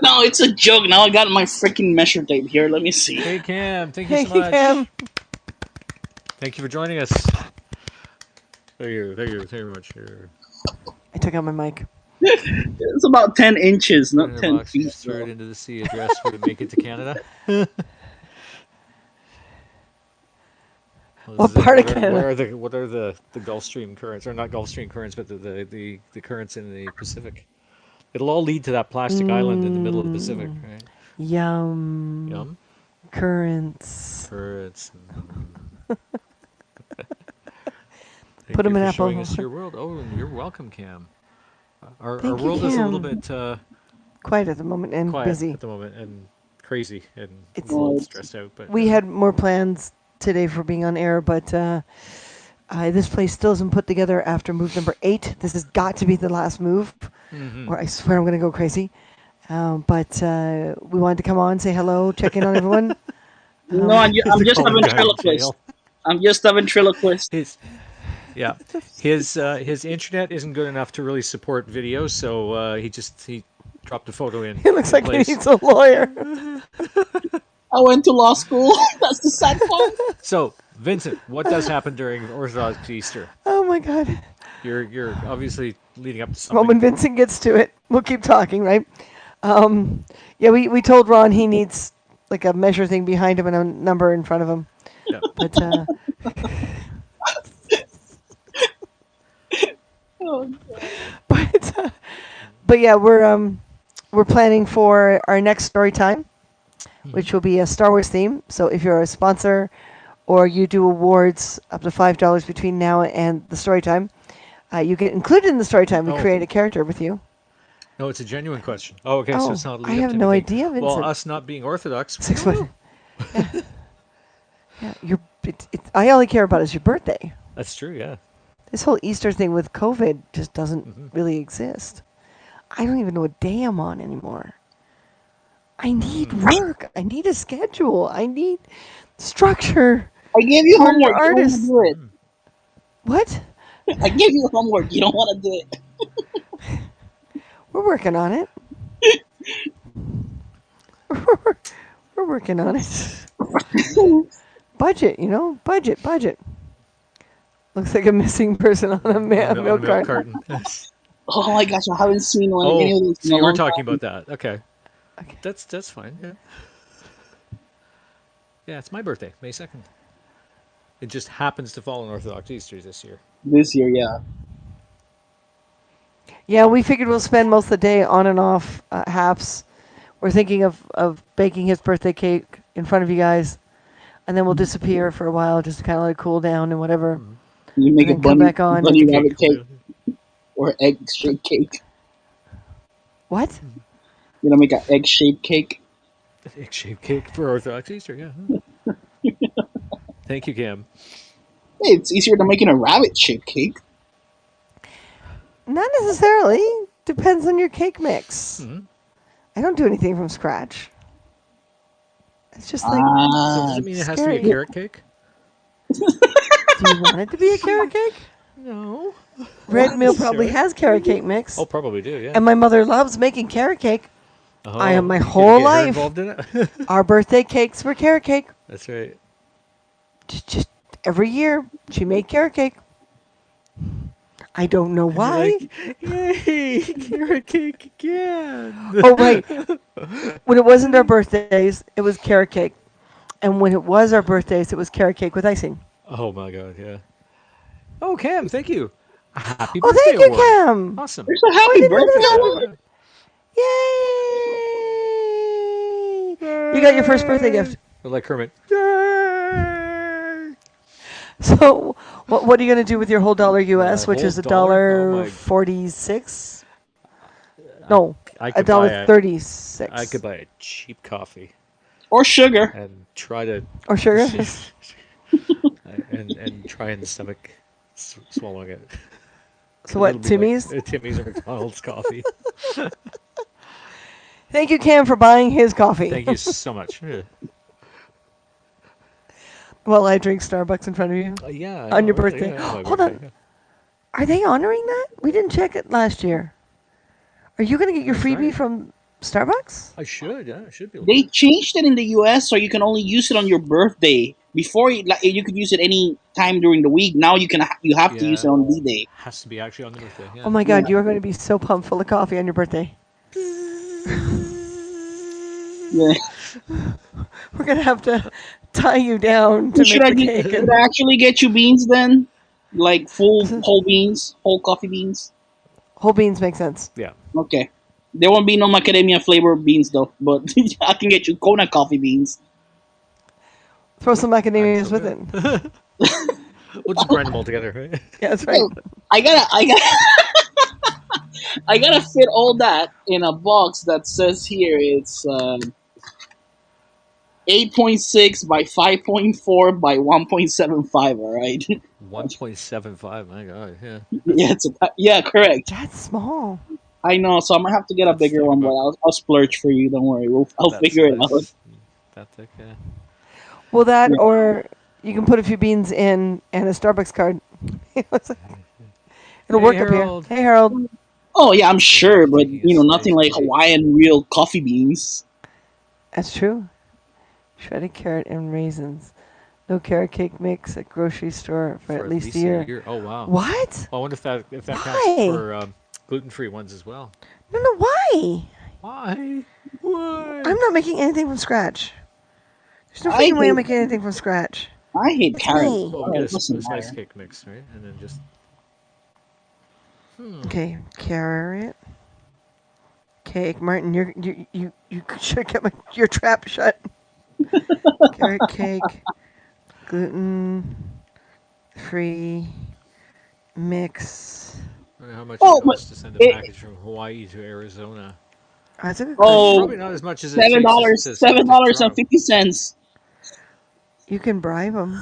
No, it's a joke. Now I got my freaking measure tape here. Let me see. hey Cam, thank you so Thank you, much. Cam. Thank you for joining us. Thank you very much. I took out my mic. It's about 10 inches, Put it not in a ten box. You feet. just throw it Though. into the sea. Address would it make it to Canada? What part of What Canada? are the Gulf Stream currents, or not Gulf Stream currents, but the currents in the Pacific? It'll all lead to that plastic island in the middle of the Pacific, Mm, right? yum. Yum. Currents. Currents. Put Thank you them in for showing apple. us your world. Oh, and you're welcome, Cam. Our Thank you, world is a little Cam. bit Quiet at the moment and quiet busy. at the moment and crazy and a It's little Well, stressed out, but we had more plans today for being on air, but this place still isn't put together after move number 8. This has got to be the last move, hmm or I swear I'm going to go crazy. But we wanted to come on, say hello, check in on everyone. no, I'm they just call the a guy in ventriloquist. jail. I'm just a ventriloquist. His yeah, his internet isn't good enough to really support video, so he dropped a photo He looks in like he place. needs a lawyer. I went to law school. That's the sad part. So Vincent, what does happen during Orthodox Easter? Oh my God. You're obviously leading up to Well, something. when Vincent gets to it, we'll keep talking, right? Yeah, we told Ron he needs like a measure thing behind him and a number in front of him. Yeah. But Oh, but but yeah, we're planning for our next story time, Mhm. which will be a Star Wars theme. So if you're a sponsor or you do awards up to $5 between now and the story time, you get included in the story time. We Oh, create a character with you. no, it's a genuine question. Oh, okay, so Oh, it's not a I lead up have to no anything. idea, Well, Vincent. us not being Orthodox, we 6 don't foot. know. Yeah, yeah. I all I care about is your birthday. That's true, yeah. This whole Easter thing with COVID just doesn't hmm really exist. I don't even know what day I'm on anymore. I need Mm. work. I need a schedule. I need structure I gave you for an homework. You don't want to artist. do it. hmm What? I gave you homework. You don't want to do it. We're working on it. We're working on it. Budget, budget, budget. Looks like a missing person on a On a milk milk carton. carton. Oh my gosh, I haven't seen any Oh, of those in so a you were long talking time. about that. Okay. Okay. That's fine, yeah. Yeah, it's my birthday, May 2nd. It just happens to fall on Orthodox Easter this year. This year, yeah. Yeah, we figured we'll spend most of the day on and off Haps. We're thinking of baking his birthday cake in front of you guys, and then we'll disappear for a while just to kind of let it cool down and whatever, Mm-hmm. You make and a then come back on bunny The and cake. rabbit cake or egg shaped cake. what? Make an egg shaped cake. Egg-shaped cake for Orthodox Easter, yeah. Thank you, Cam. Hey, it's easier than making a rabbit shaped cake. Not necessarily. Depends on your cake mix. hmm I don't do anything from scratch. It's just like So Ah, does it mean it has to be a scary. carrot cake? Do you want it to be a carrot cake? No. Red what? Mill probably has carrot cake Oh, mix, probably do, yeah. and my mother loves making carrot cake. I am Oh, my you gonna whole get her life. involved in it? Our birthday cakes were carrot cake. That's right. Just every year she made carrot cake. I don't know And you're why. like, yay, carrot cake again. Oh right, when it wasn't our birthdays, it was carrot cake, and when it was our birthdays, it was carrot cake with icing. Oh my god, yeah. Oh, Cam, thank you. A happy Oh, birthday thank you, award. Cam. Awesome. There's a Oh, I happy didn't know there birthday was a award. happy. Yay! You got your first birthday gift. Like Kermit. Yay! So, what are you gonna do with your whole dollar My US, which whole is a dollar? Oh dollar my. 46? I, No, I a could buy dollar a 36. a cheap coffee Or sugar. and try to Or sugar. and try and stomach swallowing it. So 'Cause it'll what, be like Timmy's? Timmy's or McDonald's coffee. Thank you, Cam, for buying his coffee. Thank you so much. Yeah, While I drink Starbucks in front of you yeah I on know, your right? birthday. Yeah, on my Hold birthday. on. Are they honoring that? We didn't check it last year. Are you going to get your That's freebie right. from Starbucks? I should be able They to. changed it in the US so you can only use it on your birthday. Before, like, you could use it any time during the week. Now you have to use it Yeah. on D Day. Has to be actually on the birthday. Oh Yeah. my Yeah, God, you are going to be so pumped full of coffee on your birthday. yeah. We're going to have to tie you down to Should make I the get, cake. should And I actually get you beans then? Like full whole beans, whole coffee beans. whole beans make sense. Yeah. Okay. There won't be no macadamia flavor beans though, but I can get you Kona coffee beans. Throw some I'm macadamias so with good. it. We'll just grind them all together, right? Yeah, that's right. Well, I gotta fit all that in a box that says here it's 8.6 by 5.4 by 1.75. All right. 1.75. My God. Yeah. Yeah, yeah, correct. That's small. I know, so I'm gonna have to get a That's bigger like one, but about I'll splurge for you. Don't worry, I'll that figure it out. size. That thick. Yeah. Well, that Yeah. or you can put a few beans in and a Starbucks card. It'll Hey work up here. Harold. Hey, Harold. Oh yeah, I'm We're gonna sure, be but taking a nothing slice like cake Hawaiian real coffee beans. That's true. Shredded carrot and raisins. No carrot cake mix at grocery store for at least a a year. year. Oh wow. What? Well, I wonder if that counts Why? for gluten-free ones as well. No, no, why? Why? Why? I'm not making anything from scratch. There's no I freaking way I'm hate making anything from scratch. I hate That's carrots. me. Well, we Oh, get it a doesn't slice matter. cake mix, right? And then just. Okay, carrot cake. Martin, you should have kept your trap shut. Carrot cake, gluten free mix. I don't know how much it Oh, but costs to send a it, package from Hawaii to Arizona. That's a good question. oh, Probably not as much as it seven takes dollars, to send seven it to dollars and Toronto. 50 cents. You can bribe them.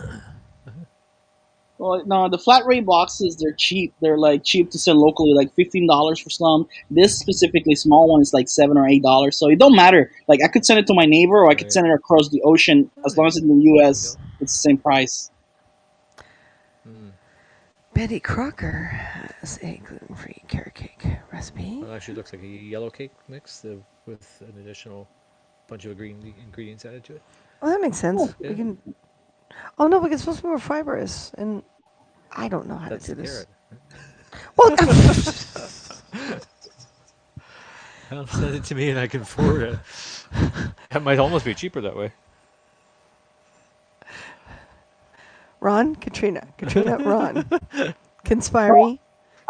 Well, no, the flat rate boxes they're cheap. They're like cheap to send locally, like $15 for some. This specifically small one is like $7 or $8. So it don't matter. Like I could send it to my neighbor, or I could Right. send it across the ocean. Oh, As there long you as go. it's in the There you U.S., go. it's the same price. Betty Crocker has a gluten free carrot cake recipe. Well, it actually looks like a yellow cake mix with an additional bunch of green ingredients added to it. Oh, that makes sense. We Yeah, can. Oh no, it's supposed to be more fibrous, and I don't know how to that's do the this. carrot. Well, Well, send it to me and I can forward it. That might almost be cheaper that way. Ron, Katrina, Ron, Well, conspire, I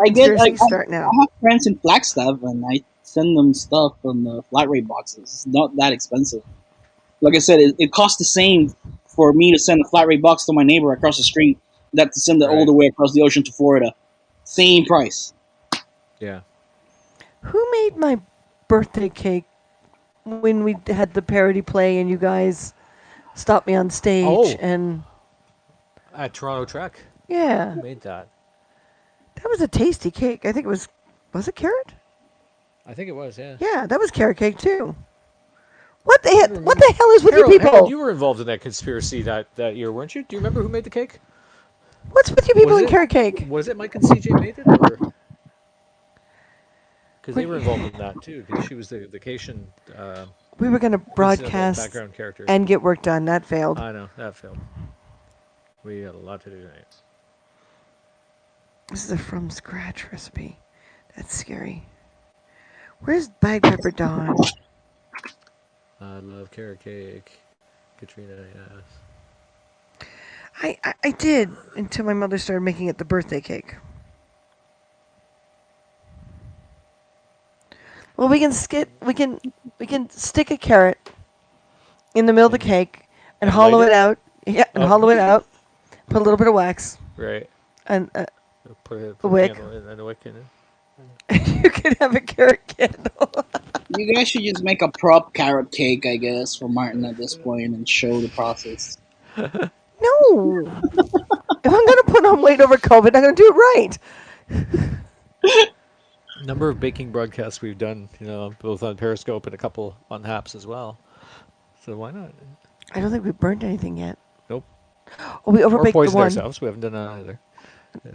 conspiracy, start now. have friends in Flagstaff, and I send them stuff from the flat rate boxes. It's not that expensive. Like I said, it costs the same for me to send a flat rate box to my neighbor across the street that to send it all Right. the way across the ocean to Florida. Same price. Yeah. Who made my birthday cake when we had the parody play and you guys stopped me on stage Oh, and at Toronto Trek. yeah, Who made that? that was a tasty cake. I think it was it carrot? I think it was, yeah. Yeah, that was carrot cake too. What the I hell? What remember. the hell is with you Harold, people? you were involved in that conspiracy that year, weren't you? Do you remember who made the cake? What's with you people Was and it carrot cake? was it Mike and CJ made it, or because they We, were involved in that too? Because she was the vacation we were gonna incidental broadcast background character. and get work done. That failed. I know that failed. We had a lot to do tonight. This is a from scratch recipe. That's scary. Where's Bag Pepper Dawn? I love carrot cake. Katrina, yes. I did until my mother started making it the birthday cake. Well, we can stick a carrot in the middle of the cake and And light hollow it? it out. Yeah, and Oh, hollow it out. Put a little bit of wax right. and Put a a wick. candle in and a wick in it. You can have a carrot candle. You guys should just make a prop carrot cake, I guess, for Martin at this point and show the process. No. If I'm gonna put on weight over COVID, I'm gonna do it right. Number of baking broadcasts we've done, both on Periscope and a couple on Haps as well. So why not? I don't think we burned anything yet. Nope. Oh, we Or overbaked the poisoned one. ourselves. We haven't done that either.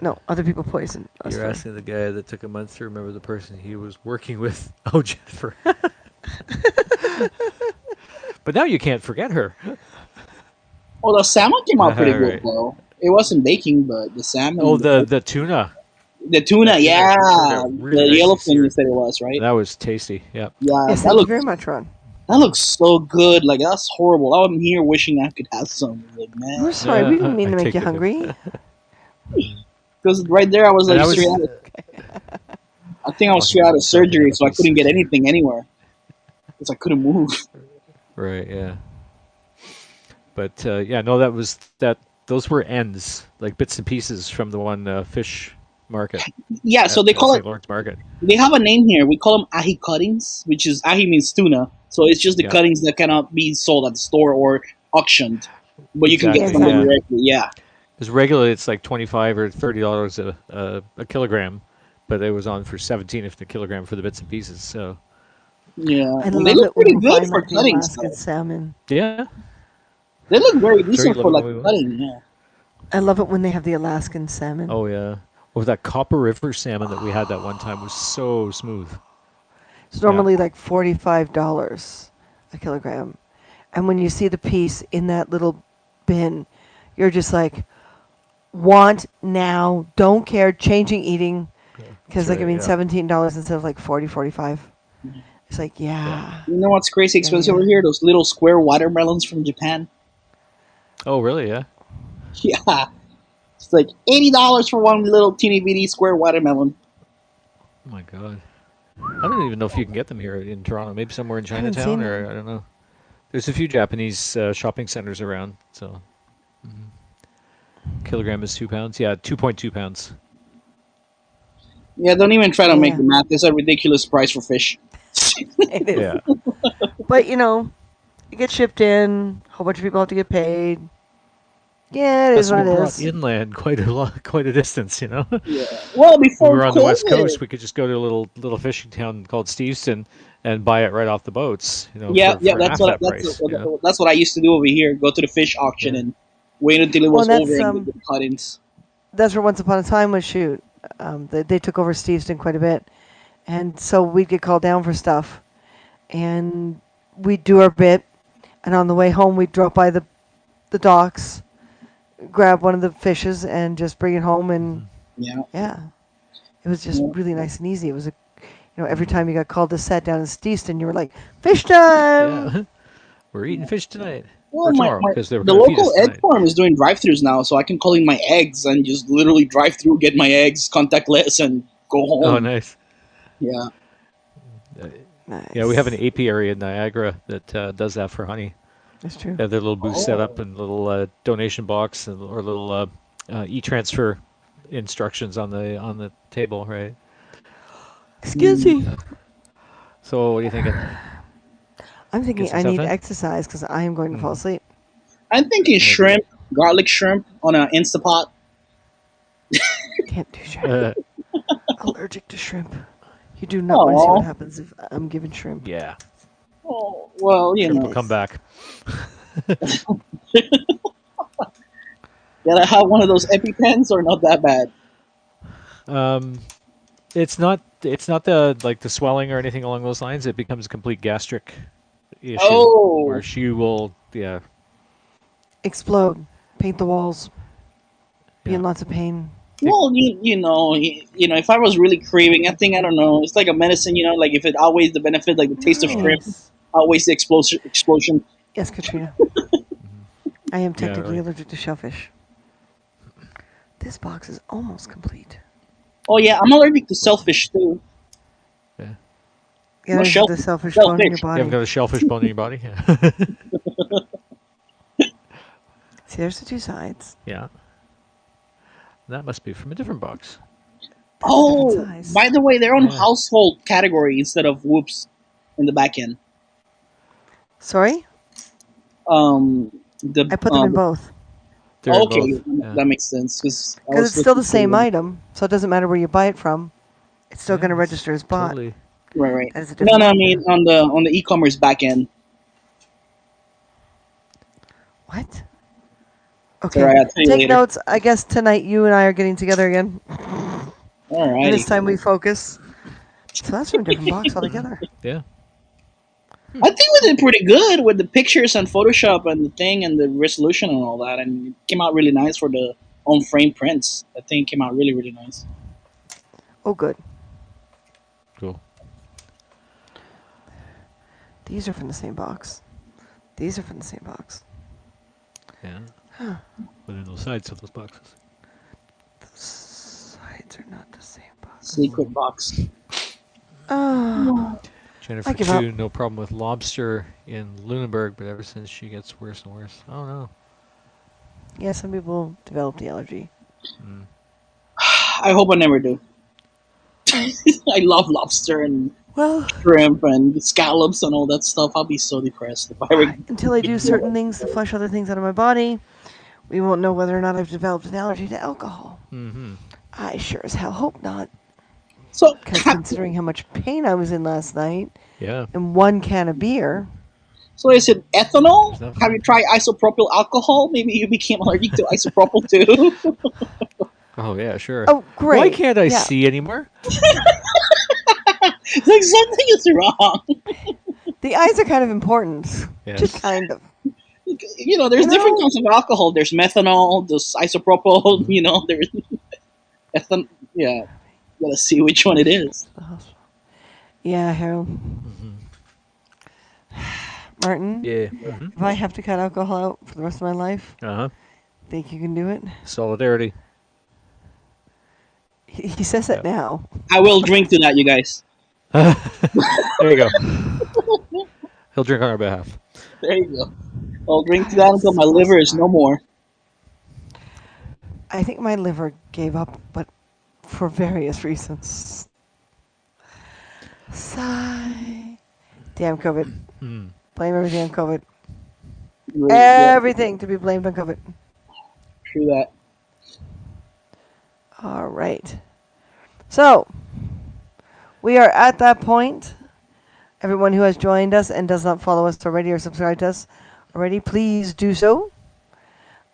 No, other people poisoned us. You're for- asking the guy that took a month to remember the person he was working with. Oh, Jennifer. But now you can't forget her. Well, the salmon came out pretty good Right. though. It wasn't baking, but the Oh, salmon, the tuna. the tuna, That tuna yeah, turned out really the nicely yellowfin you seared. said it was, right? That was tasty. Yep. Yeah, Yes, thank you very much, Ron. that looks so good. Like that's horrible. I'm here wishing I could have some. Like We're man, sorry, we didn't mean I to make take you the hint. hungry. because right there I was And like I straight was out. I think I was walking straight out of around chomping surgery, at a so I piece. couldn't get anything anywhere because I couldn't move. Right. Yeah. But yeah, no, that was that. Those were ends, like bits and pieces from the one fish market Yeah, so at they call it. St. Lawrence Market. They have a name here. We call them ahi cuttings, which is ahi means tuna. So it's just the Yeah. cuttings that cannot be sold at the store or auctioned, but you can get Yeah, Exactly. from them Yeah. exactly. directly. Yeah, Because regularly it's like $25 or $30 a kilogram, but it was on for 17 if the kilogram for the bits and pieces. So yeah, I and they love look it when pretty we good find for like the cuttings Alaskan though. salmon. yeah, They look very sorry, you decent love for it like when we a what? cutting. Yeah. I love it when they have the Alaskan salmon. Oh yeah. Oh, that Copper River salmon that we had that one time was so smooth. It's Yeah. normally like $45 a kilogram. And when you see the piece in that little bin, you're just like, want now, don't care, changing eating. Because, That's like, I right. mean, Yeah. $17 instead of like 40, 45. It's like, Yeah. yeah. You know what's crazy Yeah, expensive yeah. over here? Those little square watermelons from Japan. Oh really? Yeah. Yeah, it's like $80 for one little teeny bitty square watermelon. Oh my god. I don't even know if you can get them here in Toronto. Maybe somewhere in I haven't Chinatown, seen it. or I don't know. There's a few Japanese shopping centers around, so kilogram is 2 pounds. Yeah, 2.2 pounds. Yeah, don't even try to Yeah, make yeah. the math. It's a ridiculous price for fish. It is. Yeah. But, you know, it gets shipped in, a whole bunch of people have to get paid. Yeah, it is Plus, what we it brought is. inland quite a lot, quite a distance. Yeah. Well, When we before were on the west COVID. coast, we could just go to a little fishing town called Steveston and buy it right off the boats. Yeah, yeah, For half that price. that's what I used to do over here. Go to the fish auction Yeah. and wait until it Well, was and over and get the cuttings. that's where Once Upon a Time was shoot. They took over Steveston quite a bit. And so we'd get called down for stuff. And we'd do our bit. And on the way home, we'd drop by the docks, grab one of the fishes, and just bring it home. And Yeah, yeah, it was just yeah. really nice and easy. It was every time you got called to set down in Steveston, you were like, fish time! Yeah. We're eating fish tonight Well, or tomorrow because they were the going to feed us local egg tonight. farm is doing drive-throughs now, so I can call in my eggs and just literally drive through, get my eggs contactless, and go Oh, home. nice. Yeah. Uh, yeah, we have an Nice. apiary in Niagara that does that for honey. That's true. They have their little booth set up Oh. and little donation box or little e-transfer instructions on the table, right? Excuse Mm. me. So what are you thinking? I'm Get thinking some I stuff need in? exercise because I am going to fall Mm, asleep. I'm thinking I agree. shrimp, garlic shrimp on an Instapot. Can't do shrimp. Uh, Allergic to shrimp. You do not want to see what Oh, happens if I'm given shrimp. yeah, oh, well, shrimp will come Goodness. back. gotta have one of those EpiPens or not that bad. Um, it's not the swelling or anything along those lines. It becomes a complete gastric issue where Oh, she will, yeah, Explode. Paint the walls. Be yeah. in lots of pain. It, well, you know, if I was really craving, I think I don't know. It's like a medicine, you know, like if it outweighs the benefit, like the taste of shrimp Nice. outweighs the explosion. Explosion. Yes, Katrina. I am yeah, technically right. allergic to shellfish. This box is almost complete. Oh yeah, I'm allergic to shellfish too. Yeah. Yeah, No there's the shellfish, selfish bone in your shellfish. You haven't body. got a shellfish bone in your body? Yeah. See, there's the two sides. Yeah. That must be from a different box. That's a different Oh, size. by the way, they're on Yeah. household category instead of whoops in the back end. Sorry? The I put them in both. They're in okay, both. Yeah. that makes sense because I Because was it's still the looking for same them. item, so it doesn't matter where you buy it from. It's still going Yeah, to it's register as bought. totally. Right, right. That is a No, different no, I one. mean Yeah. on the e-commerce back end. What? Sorry, Okay. I'll tell you Take later. notes. I guess tonight you and I are getting together again. And this Alrighty. time we focus. So that's from a different box altogether. Yeah. I think we did pretty good with the pictures and Photoshop and the thing and the resolution and all that, and it came out really nice for the on frame prints. I think it came out really really nice. Oh, good. Cool. These are from the same box. These are from the same box. Yeah. Huh. But in those sides of those boxes. The sides are not the same box. Secret box. Oh, I Jennifer give up. too, no problem with lobster in Lunenburg, but ever since she gets worse and worse. Oh no. Yeah, some people develop the allergy. Mm. I hope I never do. I love lobster and Well, shrimp and scallops and all that stuff. I'll be so depressed if I ever. until I do certain things to flush other things out of my body, we won't know whether or not I've developed an allergy to alcohol. Mm-hmm. I sure as hell hope not, So, because considering how much pain I was in last night Yeah. and one can of beer. so is it There's ethanol? enough. Have you tried isopropyl alcohol? Maybe you became allergic to isopropyl too. Oh yeah, sure. Oh, great. Why can't I Yeah. see anymore? Like something is wrong. The eyes are kind of important. Yes. Just kind of. There's You different know? kinds of alcohol. There's methanol. There's isopropyl. Mhm. There's ethanol. Yeah, you gotta see which one it is. The hospital. Yeah, Harold. Mm-hmm. Martin, Yeah. Mm-hmm. if I have to cut alcohol out for the rest of my life, Uh-huh. think you can do it? Solidarity. He says that Yep. now. I will drink to that, you guys. There you go. He'll drink on our behalf. There you go. I'll drink to that until my liver is no more. I think my liver gave up, but for various reasons. Sigh. Damn COVID. Mm. Blame everything on COVID. Yeah, Everything to be blamed on COVID. true that. All right. So, we are at that point. Everyone who has joined us and does not follow us already or subscribe to us already, please do so.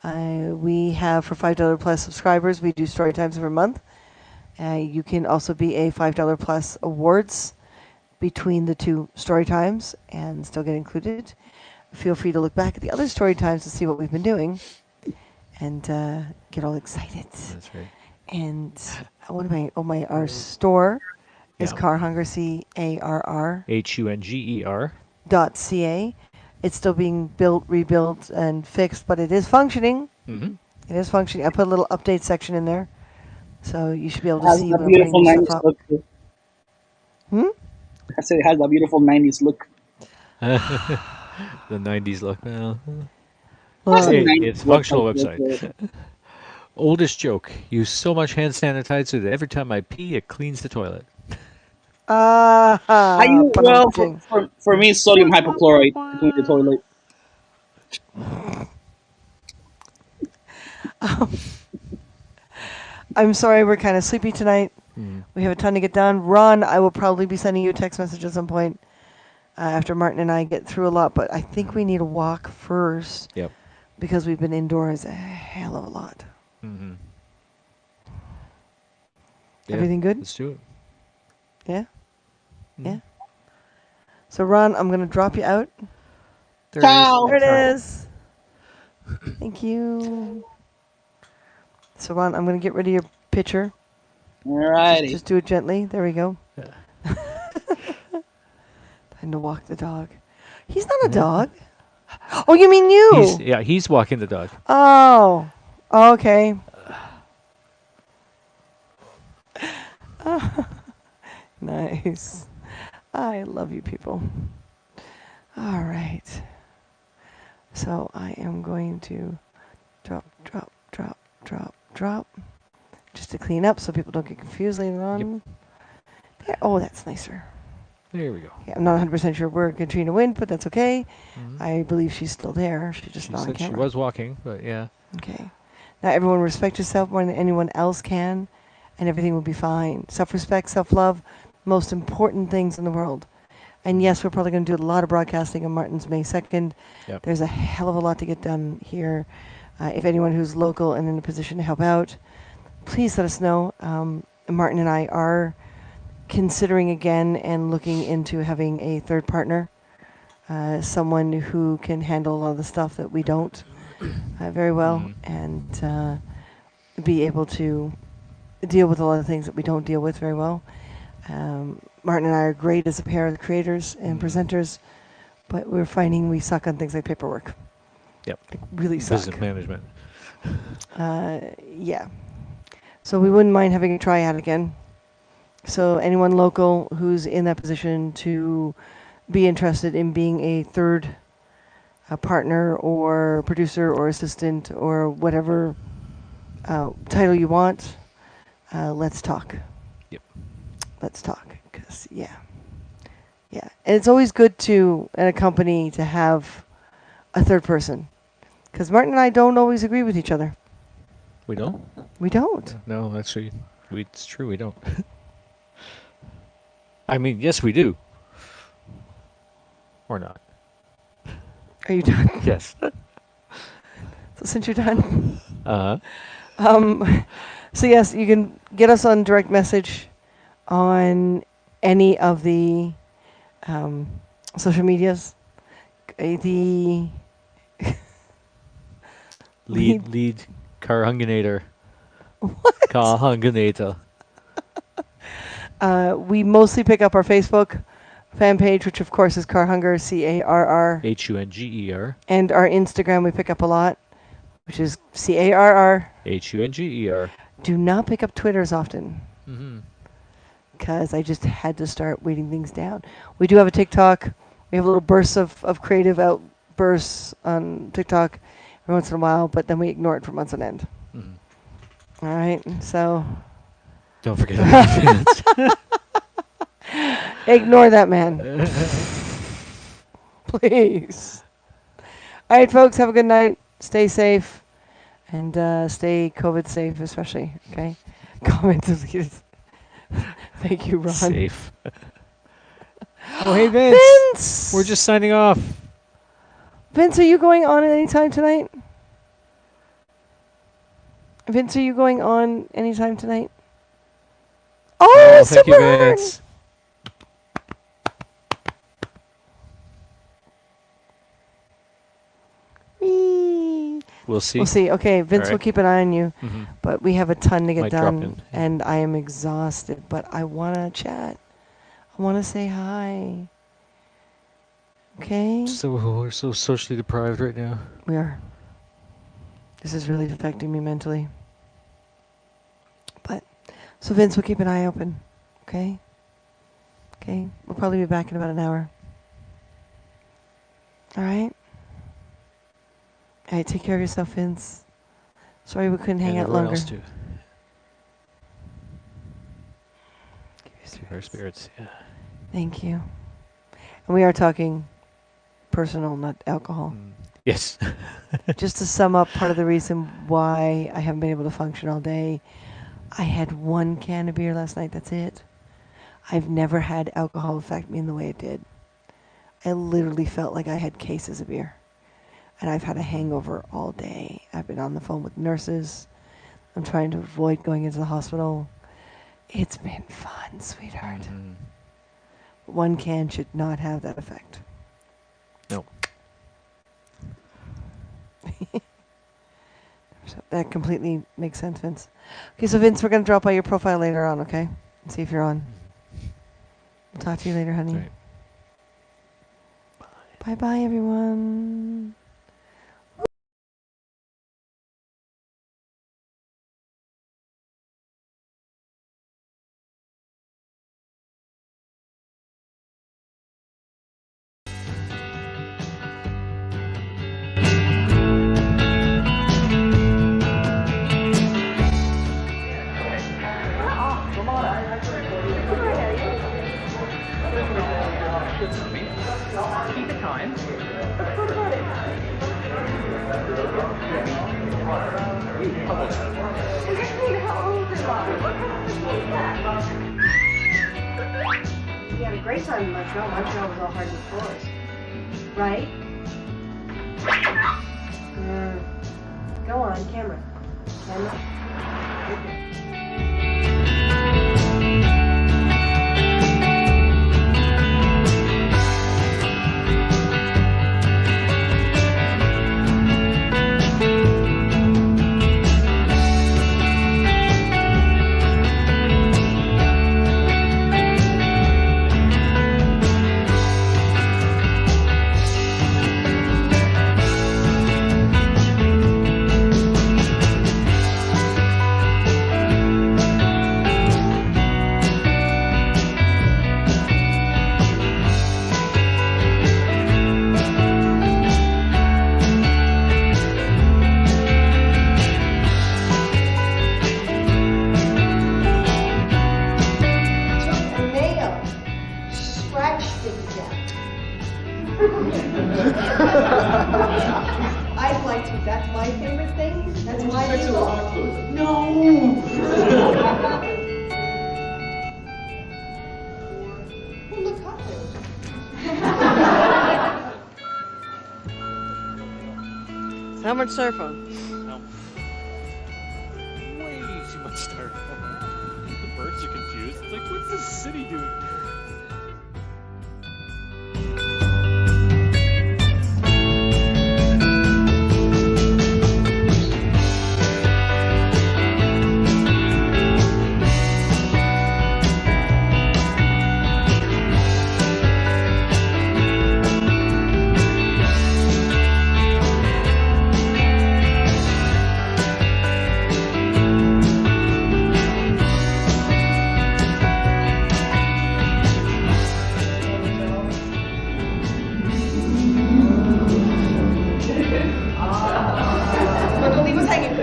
We have for $5 plus subscribers, we do story times every month. You can also be a $5 plus awards between the two story times and still get included. Feel free to look back at the other story times to see what we've been doing and get all excited. That's right. And what am I? Oh, our store is Yeah. Carhunger, CARR HUNGER. .ca. It's still being built, rebuilt, and fixed, but it is functioning. Mm-hmm. It is functioning. I put a little update section in there, so you should be able It to has see a when I'm putting beautiful new stuff 90s up. look. Too. Hmm? I said it has a beautiful 90s look. The 90s look. Well, That's a Look, hey, 90s it's a look. functional website. Oldest joke. Use so much hand sanitizer that every time I pee, it cleans the toilet. Well, punching. for me, it's sodium hypochlorite to clean the toilet. I'm sorry, we're kind of sleepy tonight. Mm. We have a ton to get done. Ron, I will probably be sending you a text message at some point after Martin and I get through a lot, but I think we need a walk first Yep. because we've been indoors a hell of a lot. Mm-hmm. Yeah, Everything good? let's do it. Yeah? Mm. Yeah? So, Ron, I'm going to drop you out. There Ciao. There it Ciao. is. Thank you. So, Ron, I'm going to get rid of your picture. Alrighty. Just do it gently. There we go. Yeah. Time to walk the dog. He's not a dog. Oh, you mean you? He's walking the dog. Oh, okay. Nice. I love you people. All right. So I am going to drop, drop, drop, drop, drop. Just to clean up so people don't get confused later on. There. Oh, that's nicer. There we go. Yeah, I'm not 100% sure where Katrina went, but that's okay. Mhm. I believe she's still there. She's just She not on said she camera. was walking, but yeah. Okay. Now everyone respect yourself more than anyone else can, and everything will be fine. Self-respect, self-love, most important things in the world. And yes, we're probably going to do a lot of broadcasting on Martin's May 2nd. Yep. There's a hell of a lot to get done here. If anyone who's local and in a position to help out, please let us know. Martin and I are considering again and looking into having a third partner someone who can handle a lot of the stuff that we don't very well, Mhm. and be able to deal with a lot of things that we don't deal with very well. Martin and I are great as a pair of creators and presenters, but we're finding we suck on things like paperwork. Yep. Like, really suck. Business management. Yeah. So we wouldn't mind having a tryout again. So anyone local who's in that position to be interested in being a third partner or producer or assistant or whatever title you want, let's talk. Yep. Let's talk. Because, yeah. Yeah. And it's always good to, in a company, to have a third person. Because Martin and I don't always agree with each other. We don't? We don't. No, actually, it's true. We don't. I mean, yes, we do. Or not. Are you done? Yes. So since you're done. Uh-huh. So yes, you can get us on direct message on any of the social medias. The Lead Carhunganator. Carhunganator. We mostly pick up our Facebook fan page, which of course is Carhunger, CARR, Hunger. and our Instagram we pick up a lot, which is CARR. Hunger. Do not pick up Twitter as often, Mm-hmm. because I just had to start weighting things down. We do have a TikTok. We have little bursts of creative outbursts on TikTok every once in a while, but then we ignore it for months on end. Mm-hmm. All right, so Don't forget about it. ignore that man, please. All right, folks, have a good night. Stay safe, and stay COVID safe, especially. Okay. Comments, please. Thank you, Ron. Safe. Oh, hey, Vince. Vince! We're just signing off. Vince, are you going on at any time tonight? Vince, are you going on anytime tonight? Oh, thank you, super! Vince. Whee! We'll see. We'll see. Okay, Vince All will right. keep an eye on you, Mm-hmm. but we have a ton to get Might drop done, in, yeah. and I am exhausted, but I want to chat. I want to say hi. Okay? So we're so socially deprived right now. We are. This is really affecting me mentally. But, so Vince will keep an eye open. Okay? Okay? We'll probably be back in about an hour. All right? All right, take care of yourself, Vince. Sorry we couldn't hang And out everyone longer. else too. Keep your Keep our spirits. Yeah. Thank you. And we are talking personal, not alcohol. Mm. Yes. Just to sum up part of the reason why I haven't been able to function all day, I had 1 can of beer last night. That's it. I've never had alcohol affect me in the way it did. I literally felt like I had cases of beer. And I've had a hangover all day. I've been on the phone with nurses. I'm trying to avoid going into the hospital. It's been fun, sweetheart. Mm-hmm. 1 can should not have that effect. No. So that completely makes sense, Vince. Okay, so Vince, we're going to drop by your profile later on, okay? And see if you're on. We'll talk to you later, honey. All right. Bye-bye, everyone. We had a great time in Montreal. Montreal was all hardwood floors. Right? Go on, camera. Camera. I'd like to. That's my favorite thing. That's my That's a diesel. lot of food. No. Well, look, cocktails. How much styrofoam? Way too much styrofoam. The birds are confused. It's like, what's this city doing here? But don't leave us hanging.